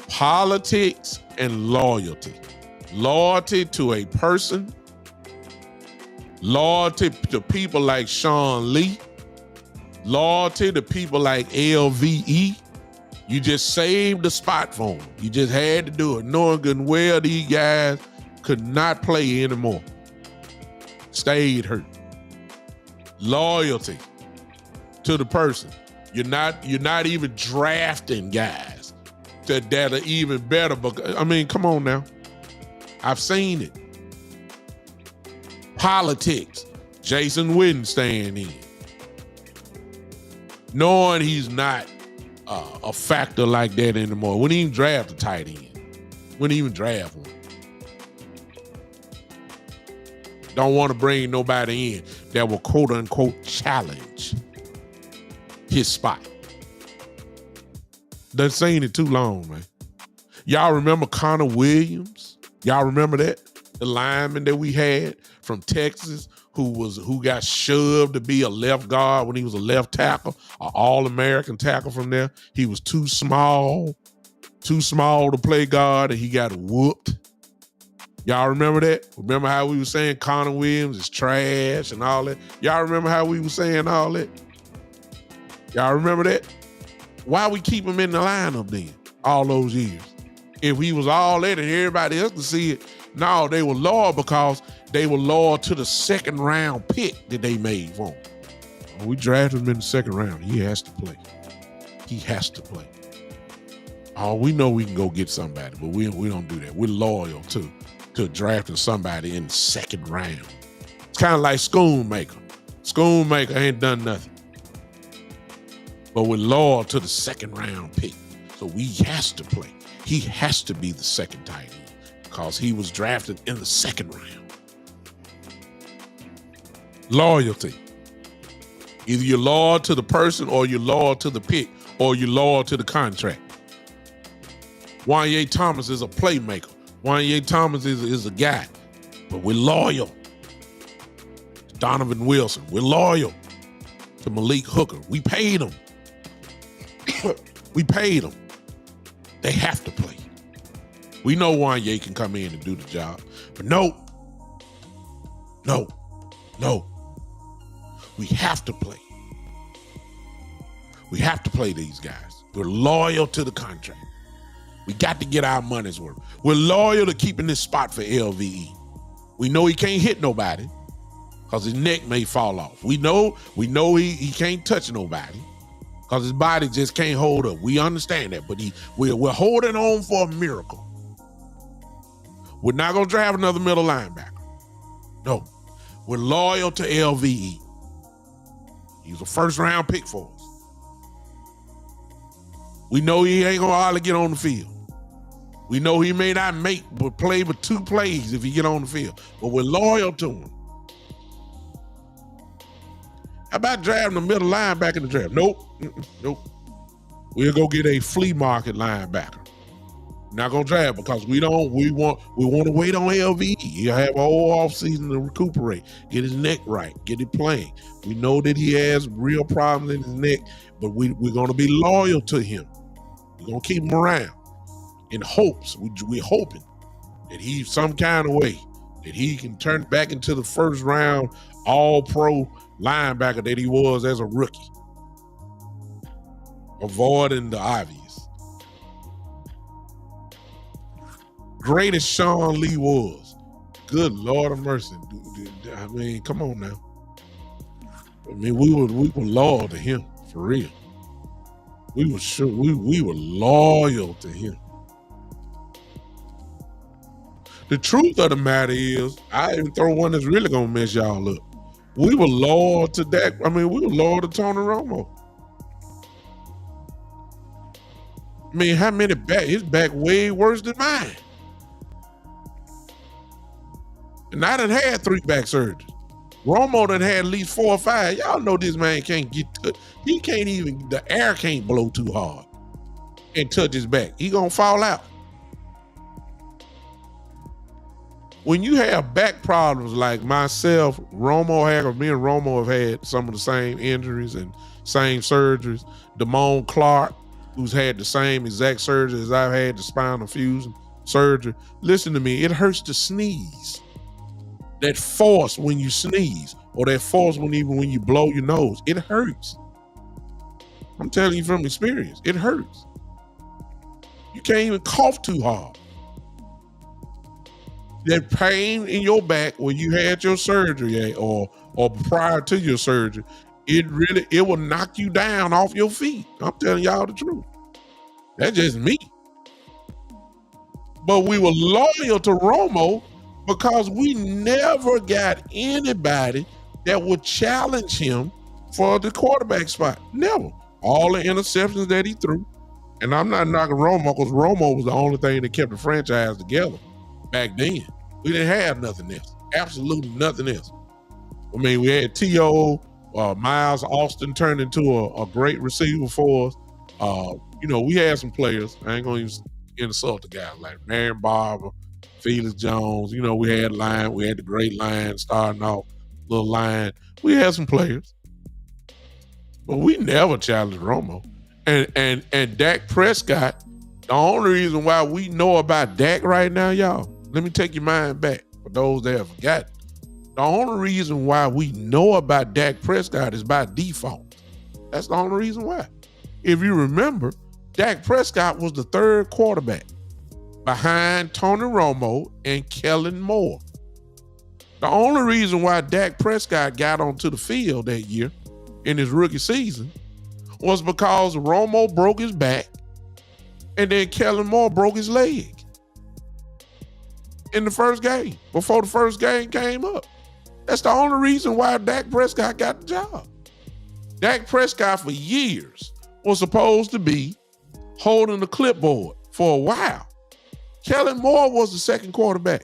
Politics and loyalty. Loyalty to a person, loyalty to people like Sean Lee, loyalty to people like LVE. You just saved the spot for them. You just had to do it, knowing good and well these guys could not play anymore. Stayed hurt. Loyalty to the person. You're not even drafting guys that are even better. But I mean, come on now. I've seen it. Politics. Jason Witten staying in. Knowing he's not a factor like that anymore. Wouldn't even draft a tight end. Wouldn't even draft one. Don't want to bring nobody in that will quote unquote challenge his spot. Done seen it too long, man. Y'all remember Connor Williams? Y'all remember that? The lineman that we had from Texas who got shoved to be a left guard when he was a left tackle, an all-American tackle from there. He was too small to play guard, and he got whooped. Y'all remember that? Remember how we were saying Connor Williams is trash and all that? Y'all remember how we were saying all that? Y'all remember that? Why we keep him in the lineup then all those years? If he was all that and everybody else could see it, no, they were loyal because they were loyal to the second round pick that they made for him. When we drafted him in the second round, he has to play. He has to play. Oh, we know we can go get somebody, but we don't do that. We're loyal to drafting somebody in the second round. It's kind of like Schoonmaker. Schoonmaker ain't done nothing. But we're loyal to the second round pick. So he has to play. He has to be the second tight end because he was drafted in the second round. Loyalty. Either you're loyal to the person or you're loyal to the pick or you're loyal to the contract. Wanye Thomas is a playmaker. Wanye Thomas is a guy. But we're loyal to Donovan Wilson. We're loyal to Malik Hooker. We paid him. We paid them. They have to play. We know Wanye can come in and do the job. But no. We have to play. We have to play these guys. We're loyal to the contract. We got to get our money's worth. We're loyal to keeping this spot for LVE. We know he can't hit nobody because his neck may fall off. We know he can't touch nobody because his body just can't hold up. We understand that, but we're holding on for a miracle. We're not going to draft another middle linebacker. No. We're loyal to LVE. He's a first-round pick for us. We know he ain't going to hardly get on the field. We know he may not play but 2 plays if he get on the field, but we're loyal to him. How about drafting a middle linebacker in the draft? Nope. We'll go get a flea market linebacker. Not gonna draft because we want to wait on LVE. He'll have a whole offseason to recuperate, get his neck right, get it playing. We know that he has real problems in his neck, but we're gonna be loyal to him. We're gonna keep him around in hopes. We're hoping that he, some kind of way, that he can turn back into the first round all-pro linebacker that he was as a rookie. Avoiding the obvious. Great as Sean Lee was. Good Lord of mercy. I mean, come on now. I mean, we were loyal to him, for real. We were loyal to him. The truth of the matter is, I even throw one that's really gonna mess y'all up. We were loyal to Dak. I mean, we were loyal to Tony Romo. I mean, how many back? His back way worse than mine. And I done had 3 back surgeries. Romo done had at least 4 or 5. Y'all know this man can't get to, he can't even, the air can't blow too hard and touch his back. He gonna fall out. When you have back problems like myself, me and Romo have had some of the same injuries and same surgeries. Damone Clark, who's had the same exact surgery as I've had, the spinal fusion surgery. Listen to me, it hurts to sneeze. That force when you sneeze, or that force even when you blow your nose, it hurts. I'm telling you from experience, it hurts. You can't even cough too hard. That pain in your back when you had your surgery or prior to your surgery, it will knock you down off your feet. I'm telling y'all the truth. That's just me. But we were loyal to Romo because we never got anybody that would challenge him for the quarterback spot. Never. All the interceptions that he threw. And I'm not knocking Romo because Romo was the only thing that kept the franchise together back then. We didn't have nothing else. Absolutely nothing else. I mean, we had T.O., Miles Austin turned into a great receiver for us. We had some players. I ain't going to even insult the guys like Marion Barber, Felix Jones. We had line. We had the great line starting off, little line. We had some players. But we never challenged Romo. And Dak Prescott, the only reason why we know about Dak right now, y'all, let me take your mind back for those that have forgotten. The only reason why we know about Dak Prescott is by default. That's the only reason why. If you remember, Dak Prescott was the 3rd quarterback behind Tony Romo and Kellen Moore. The only reason why Dak Prescott got onto the field that year in his rookie season was because Romo broke his back and then Kellen Moore broke his leg in the first game, before the first game came up. That's the only reason why Dak Prescott got the job. Dak Prescott for years was supposed to be holding the clipboard for a while. Kellen Moore was the second quarterback.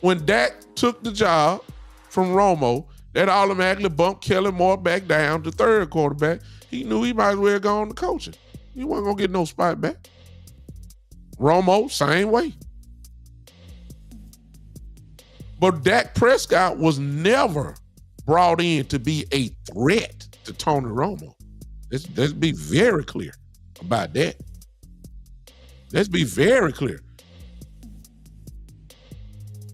When Dak took the job from Romo, that automatically bumped Kellen Moore back down to third quarterback. He knew he might as well go on to coaching. He wasn't going to get no spot back. Romo, same way. But Dak Prescott was never brought in to be a threat to Tony Romo. Let's be very clear about that. Let's be very clear.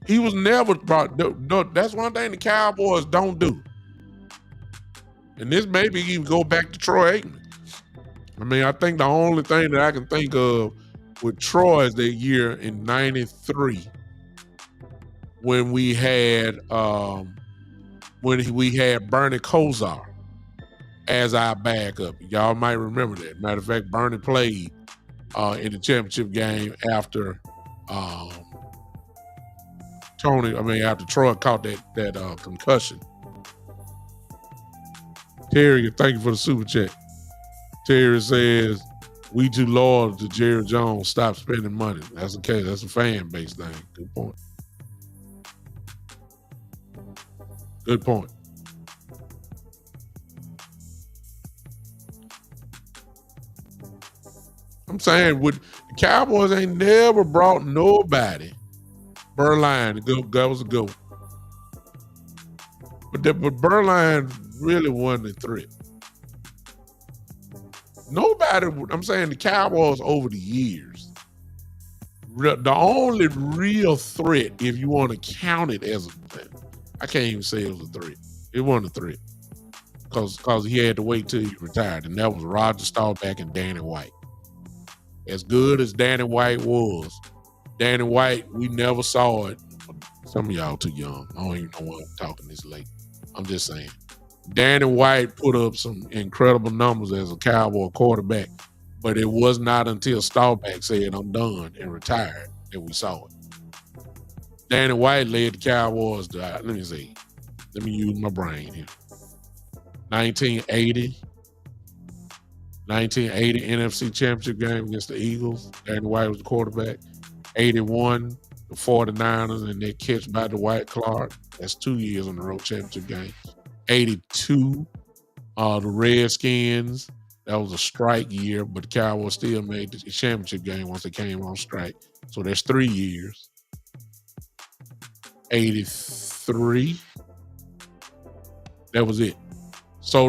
He was never brought. No, that's one thing the Cowboys don't do. And this maybe even go back to Troy Aikman. I mean, I think the only thing that I can think of with Troy is that year in '93 when we had Bernie Kosar as our backup. Y'all might remember that. Matter of fact, Bernie played in the championship game after after Troy caught that concussion. Terry, thank you for the super chat. Terry says, we too loyal to Jerry Jones. Stop spending money. That's okay. That's a fan base thing. Good point. Good point. I'm saying with the Cowboys ain't never brought nobody. Berline, that was a good one. But Berline really wasn't a threat. Nobody, I'm saying the Cowboys over the years, the only real threat, if you want to count it as I can't even say it was a threat. It wasn't a threat because he had to wait till he retired, and that was Roger Staubach and Danny White. As good as Danny White was, Danny White, we never saw it. Some of y'all too young. I don't even know why I'm talking this late. I'm just saying. Danny White put up some incredible numbers as a Cowboy quarterback, but it was not until Staubach said, I'm done, and retired that we saw it. Danny White led the Cowboys to, let me use my brain here. 1980 NFC Championship game against the Eagles. Danny White was the quarterback. 81, the 49ers, and that catch by Dwight Clark. That's 2 years in a row championship game. 82, the Redskins. That was a strike year, but the Cowboys still made the championship game once they came on strike. So that's 3 years. 83. That was it. So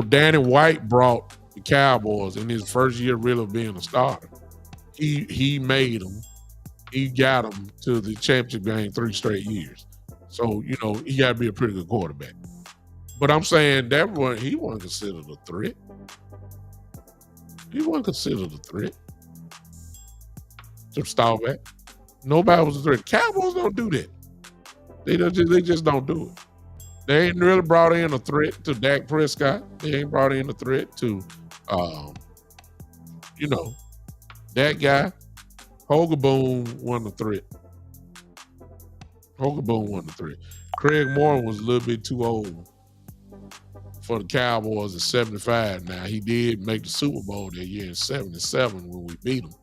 Danny White brought the Cowboys in his first year really being a starter. He made them. He got them to the championship game 3 straight years. So, he got to be a pretty good quarterback. But I'm saying he wasn't considered a threat. He wasn't considered a threat. To Staubach. Nobody was a threat. Cowboys don't do that. They just don't do it. They ain't really brought in a threat to Dak Prescott. They ain't brought in a threat to, that guy. Hogaboom wasn't a threat. Craig Moore was a little bit too old for the Cowboys at 75 now. He did make the Super Bowl that year in 77 when we beat them.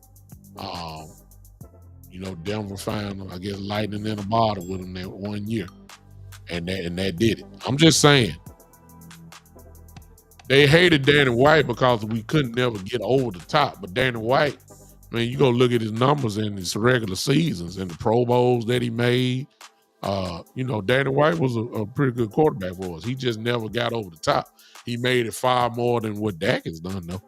Denver found, I guess, lightning in a bottle with him that 1 year. And that did it. I'm just saying. They hated Danny White because we couldn't never get over the top. But Danny White, man, you go look at his numbers in his regular seasons and the Pro Bowls that he made. Danny White was a pretty good quarterback for us. He just never got over the top. He made it far more than what Dak has done, though.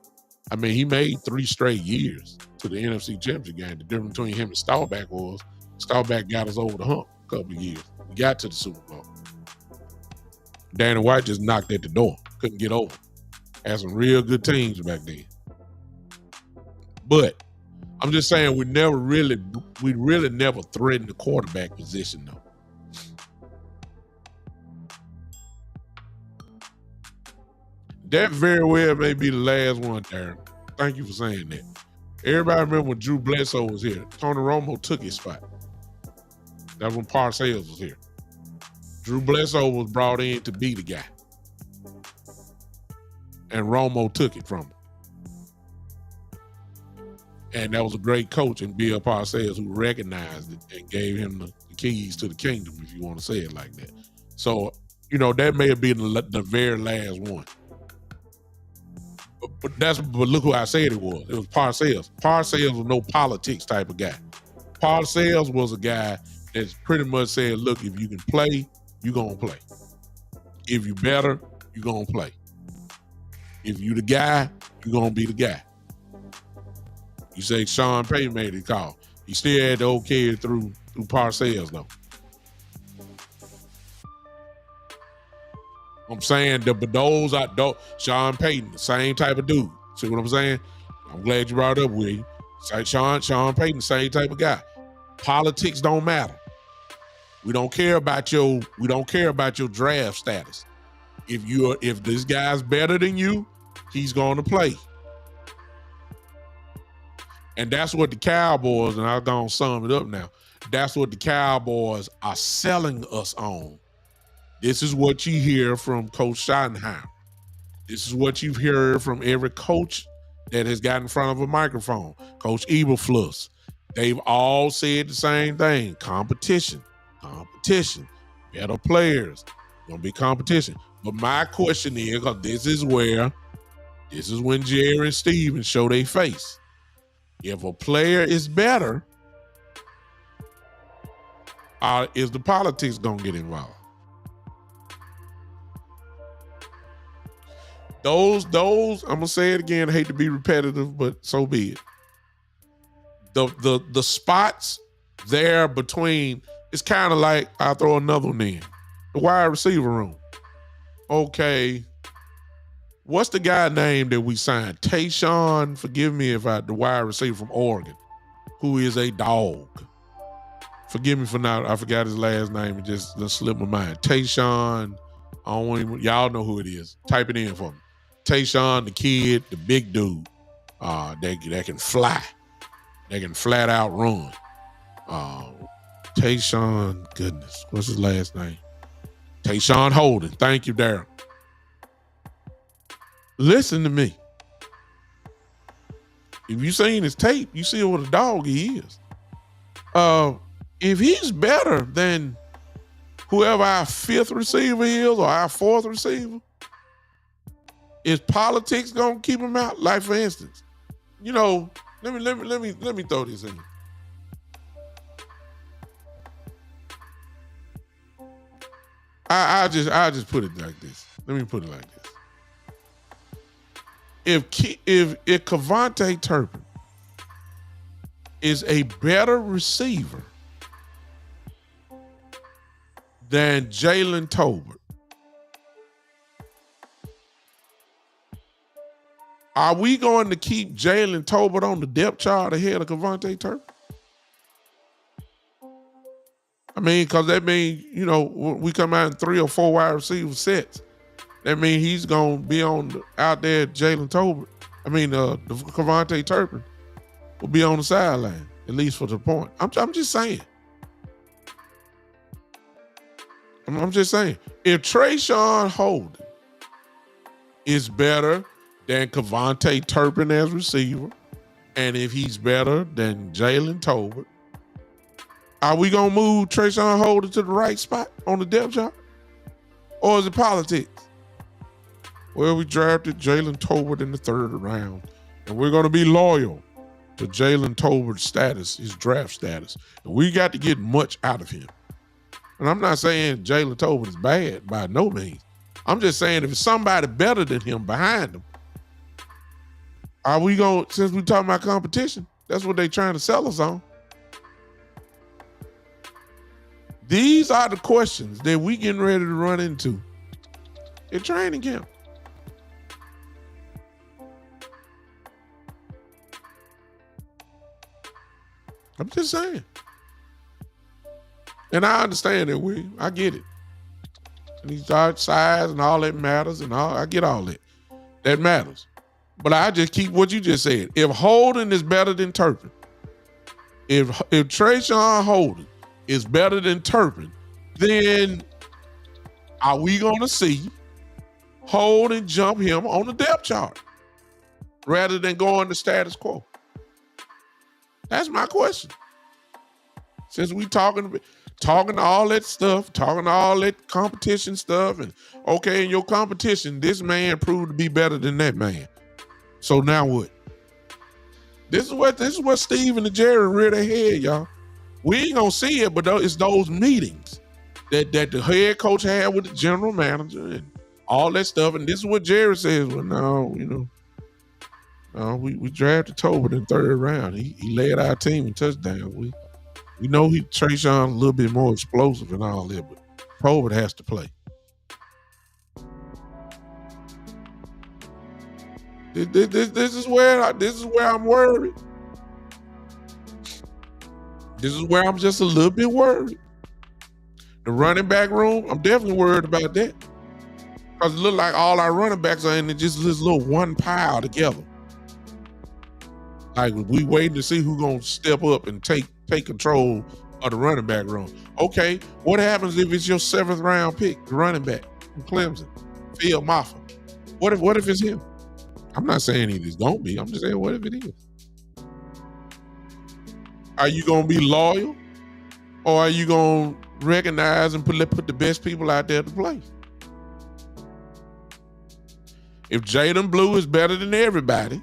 I mean, he made 3 straight years to the NFC Championship game. The difference between him and Staubach was Staubach got us over the hump a couple of years. We got to the Super Bowl. Danny White just knocked at the door. Couldn't get over. Had some real good teams back then. But I'm just saying we really never threatened the quarterback position though. That very well may be the last one, Darren. Thank you for saying that. Everybody remember when Drew Bledsoe was here. Tony Romo took his spot. That was when Parcells was here. Drew Bledsoe was brought in to be the guy. And Romo took it from him. And that was a great coach in Bill Parcells who recognized it and gave him the keys to the kingdom, if you want to say it like that. So, that may have been the very last one. But look who I said it was. It was Parcells. Parcells was no politics type of guy. Parcells was a guy that pretty much said, look, if you can play, you're going to play. If you better, you're going to play. If you the guy, you're going to be the guy. You say Sean Payton made the call. He still had to okay it through Parcells, though. I'm saying but those are Sean Payton, the same type of dude. See what I'm saying? I'm glad you brought it up, William. Sean Payton, same type of guy. Politics don't matter. We don't care about your draft status. If this guy's better than you, he's going to play. And that's what the Cowboys, and I'm going to sum it up now, that's what the Cowboys are selling us on. This is what you hear from Coach Schottenheimer. This is what you've heard from every coach that has got in front of a microphone. Coach Eberflus. They've all said the same thing. Competition. Better players. Gonna be competition. But my question is, because this is when Jerry and Steven show their face. If a player is better, is the politics gonna get involved? Those, I'm gonna say it again, I hate to be repetitive, but so be it. The spots there between, it's kind of like, I'll throw another one in. The wide receiver room. Okay. What's the guy name that we signed? Tayshawn, forgive me the wide receiver from Oregon, who is a dog. Forgive me for I forgot his last name. It just slipped my mind. Tayshawn, y'all know who it is. Type it in for me. Tayshawn, the kid, the big dude, that can fly. They can flat out run. Tayshawn, goodness, what's his last name? Tayshawn Holden. Thank you, Darryl. Listen to me. If you seen his tape, you see what a dog he is. If he's better than whoever our fifth receiver is or our fourth receiver, is politics gonna keep him out? Like, for instance, let me throw this in. I just put it like this. Let me put it like this. If Kevontae Turpin is a better receiver than Jalen Tolbert, are we going to keep Jalen Tolbert on the depth chart ahead of Kevontae Turpin? I mean, because that means, we come out in 3 or 4 wide receiver sets. That means he's going to be out there, Jalen Tolbert. I mean, the Kevontae Turpin will be on the sideline, at least for the point. I'm just saying. I'm just saying. If Trayshawn Holden is better than Kevontae Turpin as receiver, and if he's better than Jalen Tolbert, are we going to move Trayshawn Holden to the right spot on the depth chart? Or is it politics? Well, we drafted Jalen Tolbert in the 3rd round, and we're going to be loyal to Jalen Tolbert's status, his draft status. And we got to get much out of him. And I'm not saying Jalen Tolbert is bad by no means. I'm just saying if it's somebody better than him behind him, are we going, since we're talking about competition, that's what they're trying to sell us on. These are the questions that we getting ready to run into at training camp. I'm just saying. And I understand it, William. I get it. And he's size and all that matters and all. I get all that. That matters. But I just keep what you just said. If Holden is better than Turpin, if Trayshawn Holden is better than Turpin, then are we going to see Holden jump him on the depth chart rather than going to status quo? That's my question. Since we talking all that stuff, talking all that competition stuff, and okay, in your competition, this man proved to be better than that man. So now what? This is what Steve and Jerry rear their head, y'all. We ain't gonna see it, but it's those meetings that the head coach had with the general manager and all that stuff. And this is what Jerry says. Well, no, we drafted Tobin in the third round. He led our team in touchdowns. We know Trayshawn a little bit more explosive and all that, but Tobin has to play. This is where I'm worried. This is where I'm just a little bit worried. The running back room, I'm definitely worried about that. Because it looks like all our running backs are in just this little one pile together. Like we waiting to see who's gonna step up and take control of the running back room. Okay, what happens if it's your 7th round pick, the running back from Clemson, Phil Maffa? What if it's him? I'm not saying it is gonna be. I'm just saying, what if it is? Are you gonna be loyal, or are you gonna recognize and put the best people out there to play? If Jaden Blue is better than everybody,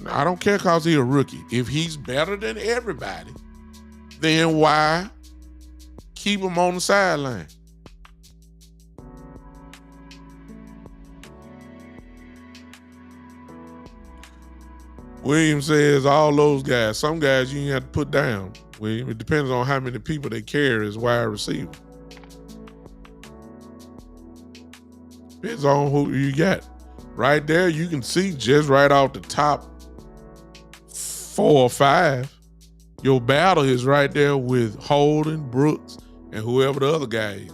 I don't care because he's a rookie. If he's better than everybody, then why keep him on the sideline? William says all those guys, some guys you have to put down. William, it depends on how many people they carry as wide receiver. Depends on who you got. Right there, you can see just right off the top 4 or 5, your battle is right there with Holden, Brooks, and whoever the other guy is.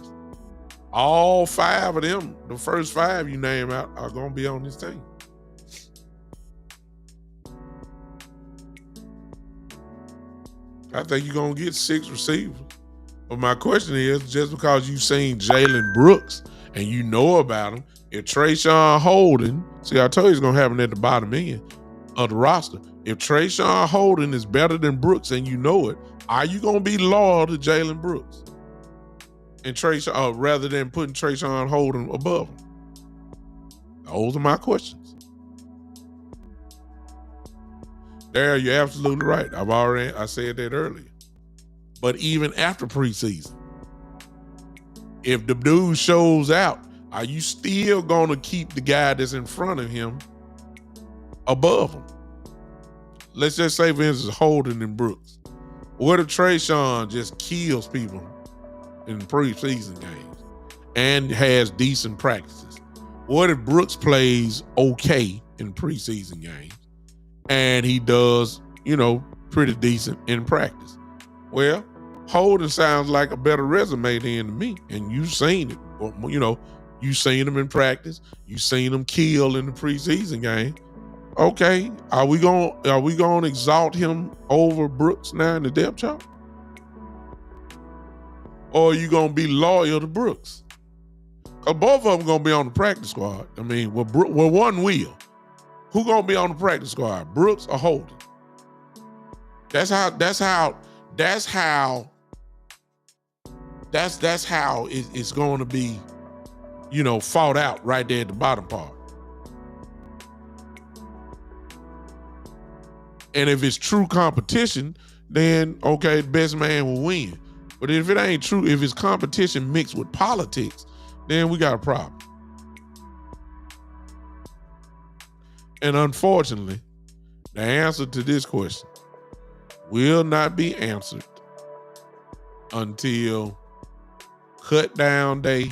All 5 of them, the first 5 you name out, are going to be on this team. I think you're going to get 6 receivers. But my question is, just because you've seen Jalen Brooks and you know about him, if Trayshawn Holden, see, I told you he's going to have him at the bottom end of the roster. If Trayshawn Holden is better than Brooks and you know it, are you going to be loyal to Jalen Brooks and Trayshawn rather than putting Trayshawn Holden above him? Those are my questions. There, you're absolutely right. I said that earlier. But even after preseason, if the dude shows out, are you still going to keep the guy that's in front of him above him? Let's just say, for instance, Holden and Brooks. What if Trayshawn just kills people in preseason games and has decent practices? What if Brooks plays okay in preseason games and he does, pretty decent in practice? Well, Holden sounds like a better resume than to me, and you've seen it. You've seen him in practice. You've seen him kill in the preseason game. Okay, are we going to exalt him over Brooks now in the depth chart? Or are you going to be loyal to Brooks? Because both of them going to be on the practice squad. I mean, one will. Who going to be on the practice squad, Brooks or Holden? That's how it's going to be, fought out right there at the bottom part. And if it's true competition, then okay, the best man will win. But if it ain't true, if it's competition mixed with politics, then we got a problem. And unfortunately, the answer to this question will not be answered until cut down day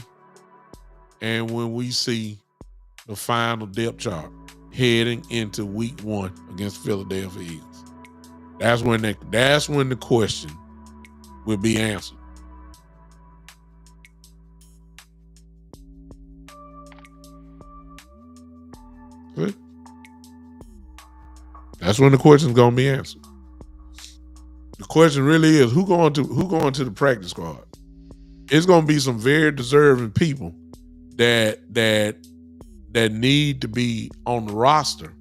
and when we see the final depth chart heading into week 1 against Philadelphia Eagles. That's when the question will be answered. See? That's when the question's gonna be answered. The question really is who going to the practice squad? It's gonna be some very deserving people that need to be on the roster,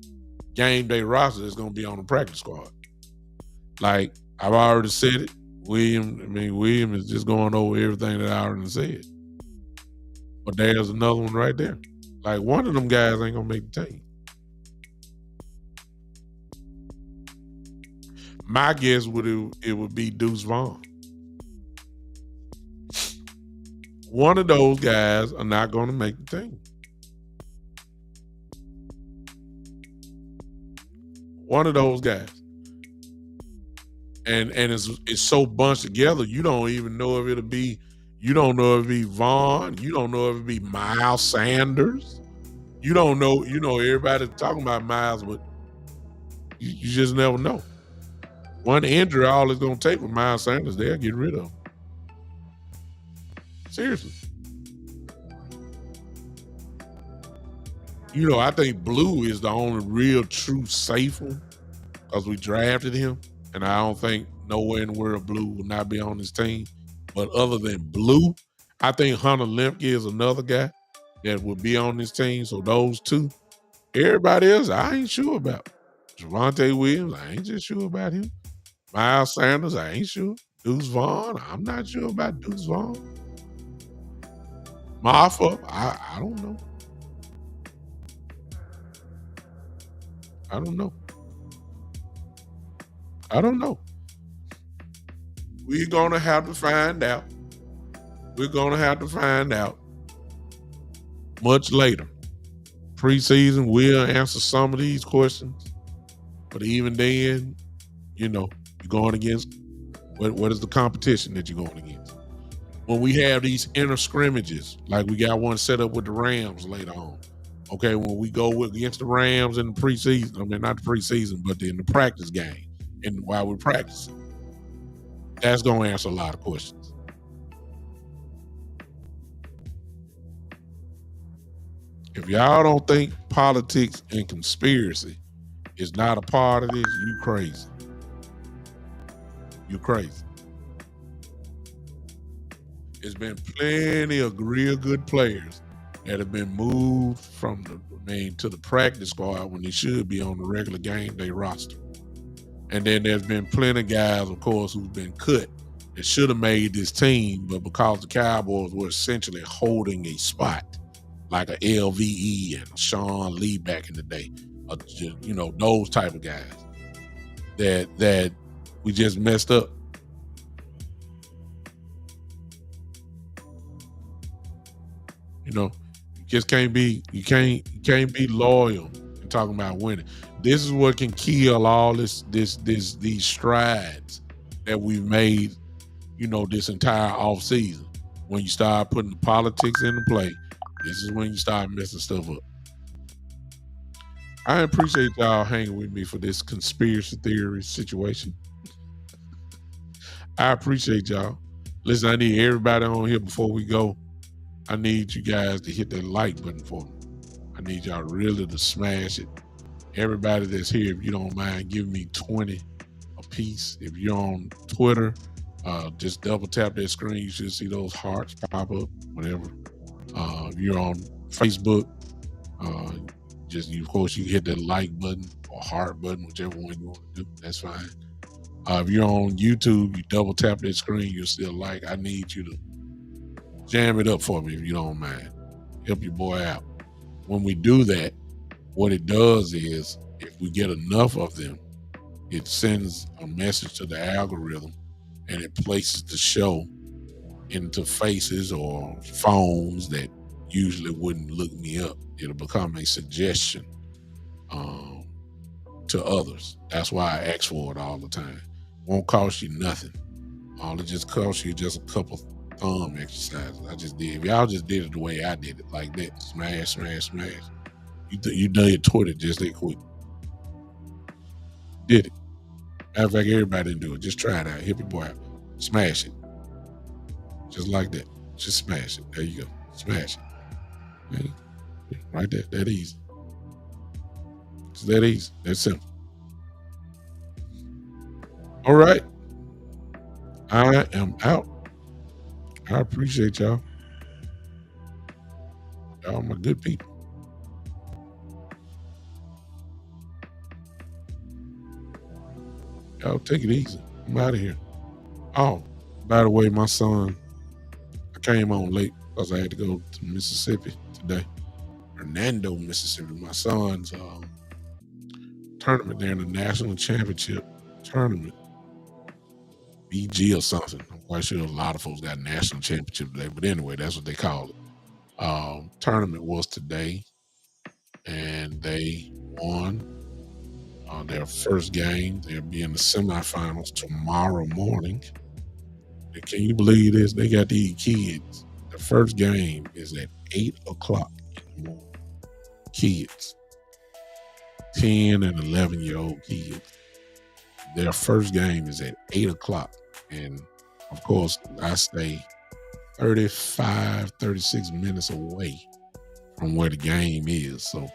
game day roster that's gonna be on the practice squad. Like I've already said it. William is just going over everything that I already said. But there's another one right there. Like one of them guys ain't gonna make the team. My guess would be Deuce Vaughn. One of those guys are not going to make the team. One of those guys. And it's so bunched together, you don't even know if it'll be, you don't know if it'll be Vaughn, you don't know if it'll be Miles Sanders. You don't know, everybody's talking about Miles, but you just never know. One injury, all it's going to take with Miles Sanders, they'll get rid of him. Seriously. I think Blue is the only real true safe one because we drafted him, and I don't think nowhere in the world Blue will not be on this team. But other than Blue, I think Hunter Lemke is another guy that will be on this team. So those two. Everybody else, I ain't sure about. Javonte Williams, I ain't just sure about him. Miles Sanders, I ain't sure. Deuce Vaughn, I'm not sure about Deuce Vaughn. Marfa, I don't know. I don't know. We're going to have to find out. We're going to have to find out much later. Preseason will answer some of these questions. But even then, you're going against what is the competition that you're going against? When we have these inner scrimmages, like we got one set up with the Rams later on. Okay, when we go against the Rams in the preseason, not the preseason, but in the practice game, and while we're practicing, that's going to answer a lot of questions. If y'all don't think politics and conspiracy is not a part of this, you crazy. You crazy. There's been plenty of real good players that have been moved from to the practice squad when they should be on the regular game day roster. And then there's been plenty of guys, of course, who've been cut that should have made this team, but because the Cowboys were essentially holding a spot, like a LVE and a Sean Lee back in the day, those type of guys that we just messed up. You just can't be loyal and talking about winning. This is what can kill all these strides that we've made, this entire off season. When you start putting the politics into play, this is when you start messing stuff up. I appreciate y'all hanging with me for this conspiracy theory situation. I appreciate y'all. Listen, I need everybody on here before we go. I need you guys to hit that like button for me. I need y'all really to smash it. Everybody that's here, if you don't mind, give me 20 a piece. If you're on Twitter, just double tap that screen. You should see those hearts pop up, whatever. If you're on Facebook, of course, you hit the like button or heart button, whichever one you want to do. That's fine. If you're on YouTube, you double tap that screen. You'll still like. I need you to jam it up for me if you don't mind. Help your boy out. When we do that, what it does is if we get enough of them, it sends a message to the algorithm and it places the show into faces or phones that usually wouldn't look me up. It'll become a suggestion to others. That's why I ask for it all the time. Won't cost you nothing. All it just costs you just a couple thumb exercises. I just did. If y'all just did it the way I did it, like that, smash, smash, smash. You done your Twitter just that quick. Did it. Matter of fact, everybody didn't do it. Just try it out. Hit your boy out. Smash it. Just like that. Just smash it. There you go. Smash it. Okay? Right there. That easy. It's that easy. That's simple. All right. I am out. I appreciate y'all. Y'all my good people. Y'all take it easy. I'm out of here. Oh, by the way, my son, I came on late because I had to go to Mississippi today. Hernando, Mississippi. My son's tournament there in the national championship tournament. BG or something. I'm quite sure a lot of folks got national championship today, but anyway, that's what they call it. Tournament was today, and they won their first game. They'll be in the semifinals tomorrow morning. And can you believe this? They got these kids. The first game is at 8 o'clock in the morning. Kids, 10 and 11-year-old kids. Their first game is at 8 o'clock. And of course, I stay 36 minutes away from where the game is. So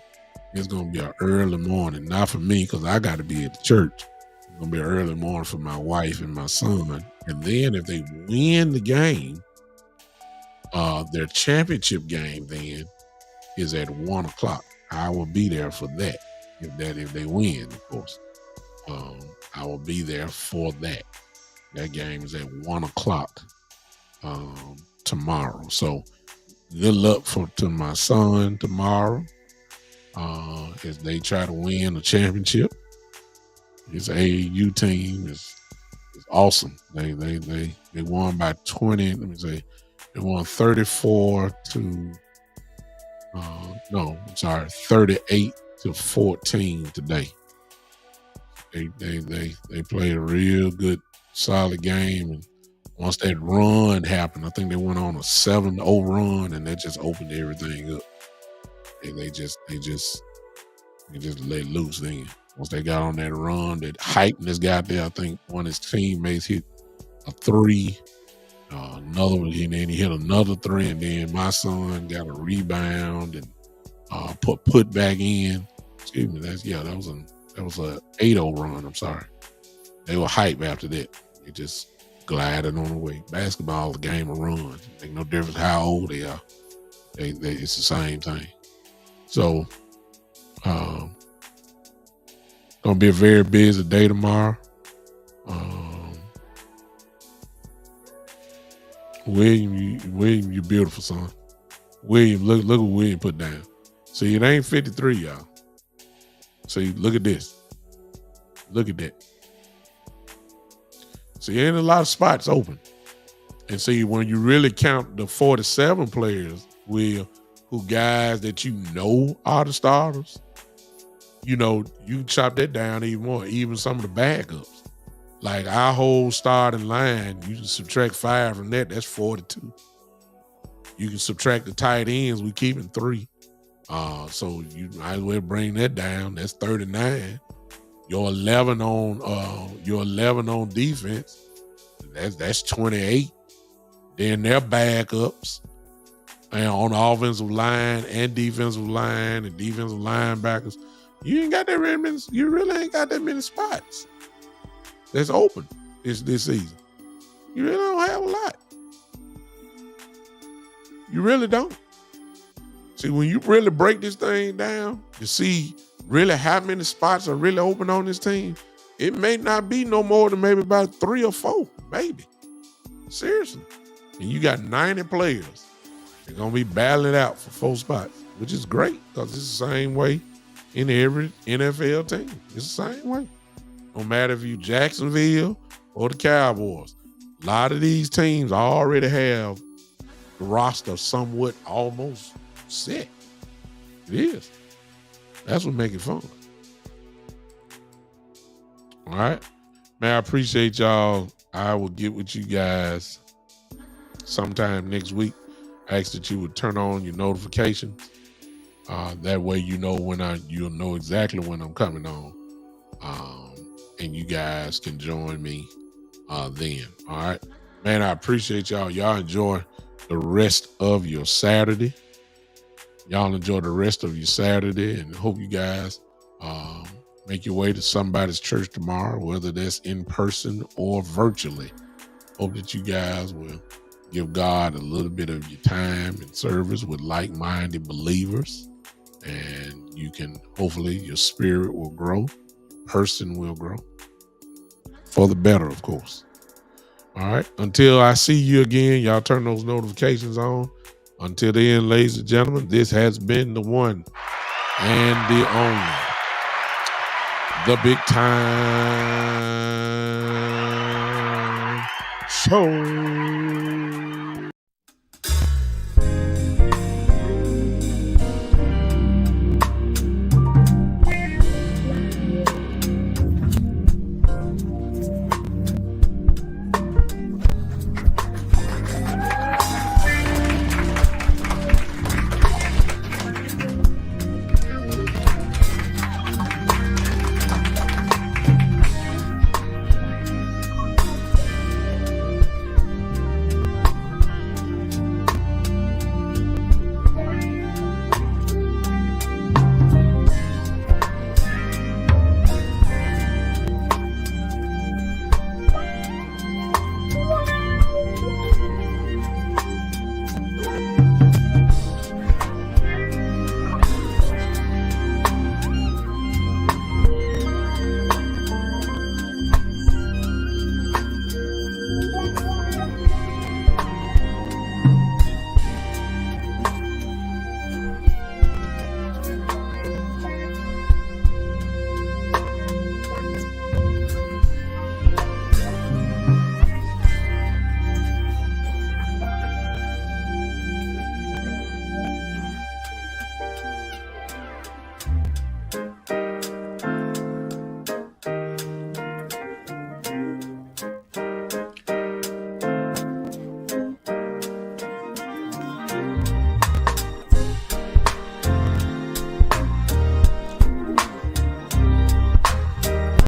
it's going to be an early morning. Not for me, because I got to be at the church. It's going to be an early morning for my wife and my son. And then if they win the game, their championship game then is at 1 o'clock. I will be there for that. If they win, of course. I will be there for that. That game is at 1 o'clock tomorrow. So good luck to my son tomorrow as they try to win the championship. His AAU team is awesome. They won by 20. Let me say they won 38 to 14 today. They played a real good, solid game, and once that run happened, I think they went on a 7-0 run, and that just opened everything up. And they just let loose then. Once they got on that run, that hypeness got there. I think one of his teammates hit a 3, another one, and then he hit another 3, and then my son got a rebound and put back in. Excuse me, that was a 8-0 run. I'm sorry. They were hype after that. It just glided on the way. Basketball is a game of runs. Make no difference how old they are. It's the same thing. So, gonna be a very busy day tomorrow. William, you beautiful, son. William, look what William put down. See, it ain't 53, y'all. See, look at this. Look at that. See, ain't a lot of spots open. And see, when you really count the 47 players, who guys that you know are the starters, you chop that down even more, even some of the backups. Like our whole starting line, you can subtract 5 from that, that's 42. You can subtract the tight ends, we keeping 3. So you might as well bring that down. That's 39. Your 11 on defense, that's 28. Then their backups, and on the offensive line and defensive line and defensive linebackers, you ain't got that many. You really ain't got that many spots that's open this season. You really don't have a lot. You really don't. See, when you really break this thing down to see really how many spots are really open on this team, it may not be no more than maybe about 3 or 4, maybe. Seriously. And you got 90 players. They're going to be battling it out for 4 spots, which is great because it's the same way in every NFL team. It's the same way. No matter if you Jacksonville or the Cowboys. A lot of these teams already have the roster somewhat almost set. It is. That's what makes it fun. All right. Man, I appreciate y'all. I will get with you guys sometime next week. I ask that you would turn on your notifications. That way you'll know exactly when I'm coming on. and you guys can join me then. All right, man. I appreciate y'all. Y'all enjoy the rest of your Saturday. Y'all enjoy the rest of your Saturday, and hope you guys um, make your way to somebody's church tomorrow, whether that's in person or virtually. Hope that you guys will give God a little bit of your time and service with like-minded believers, and you can, hopefully your spirit will grow, person will grow, for the better, of course. All right. Until I see you again, y'all turn those notifications on. Until then, ladies and gentlemen, this has been the one and the only, the Big Time Show.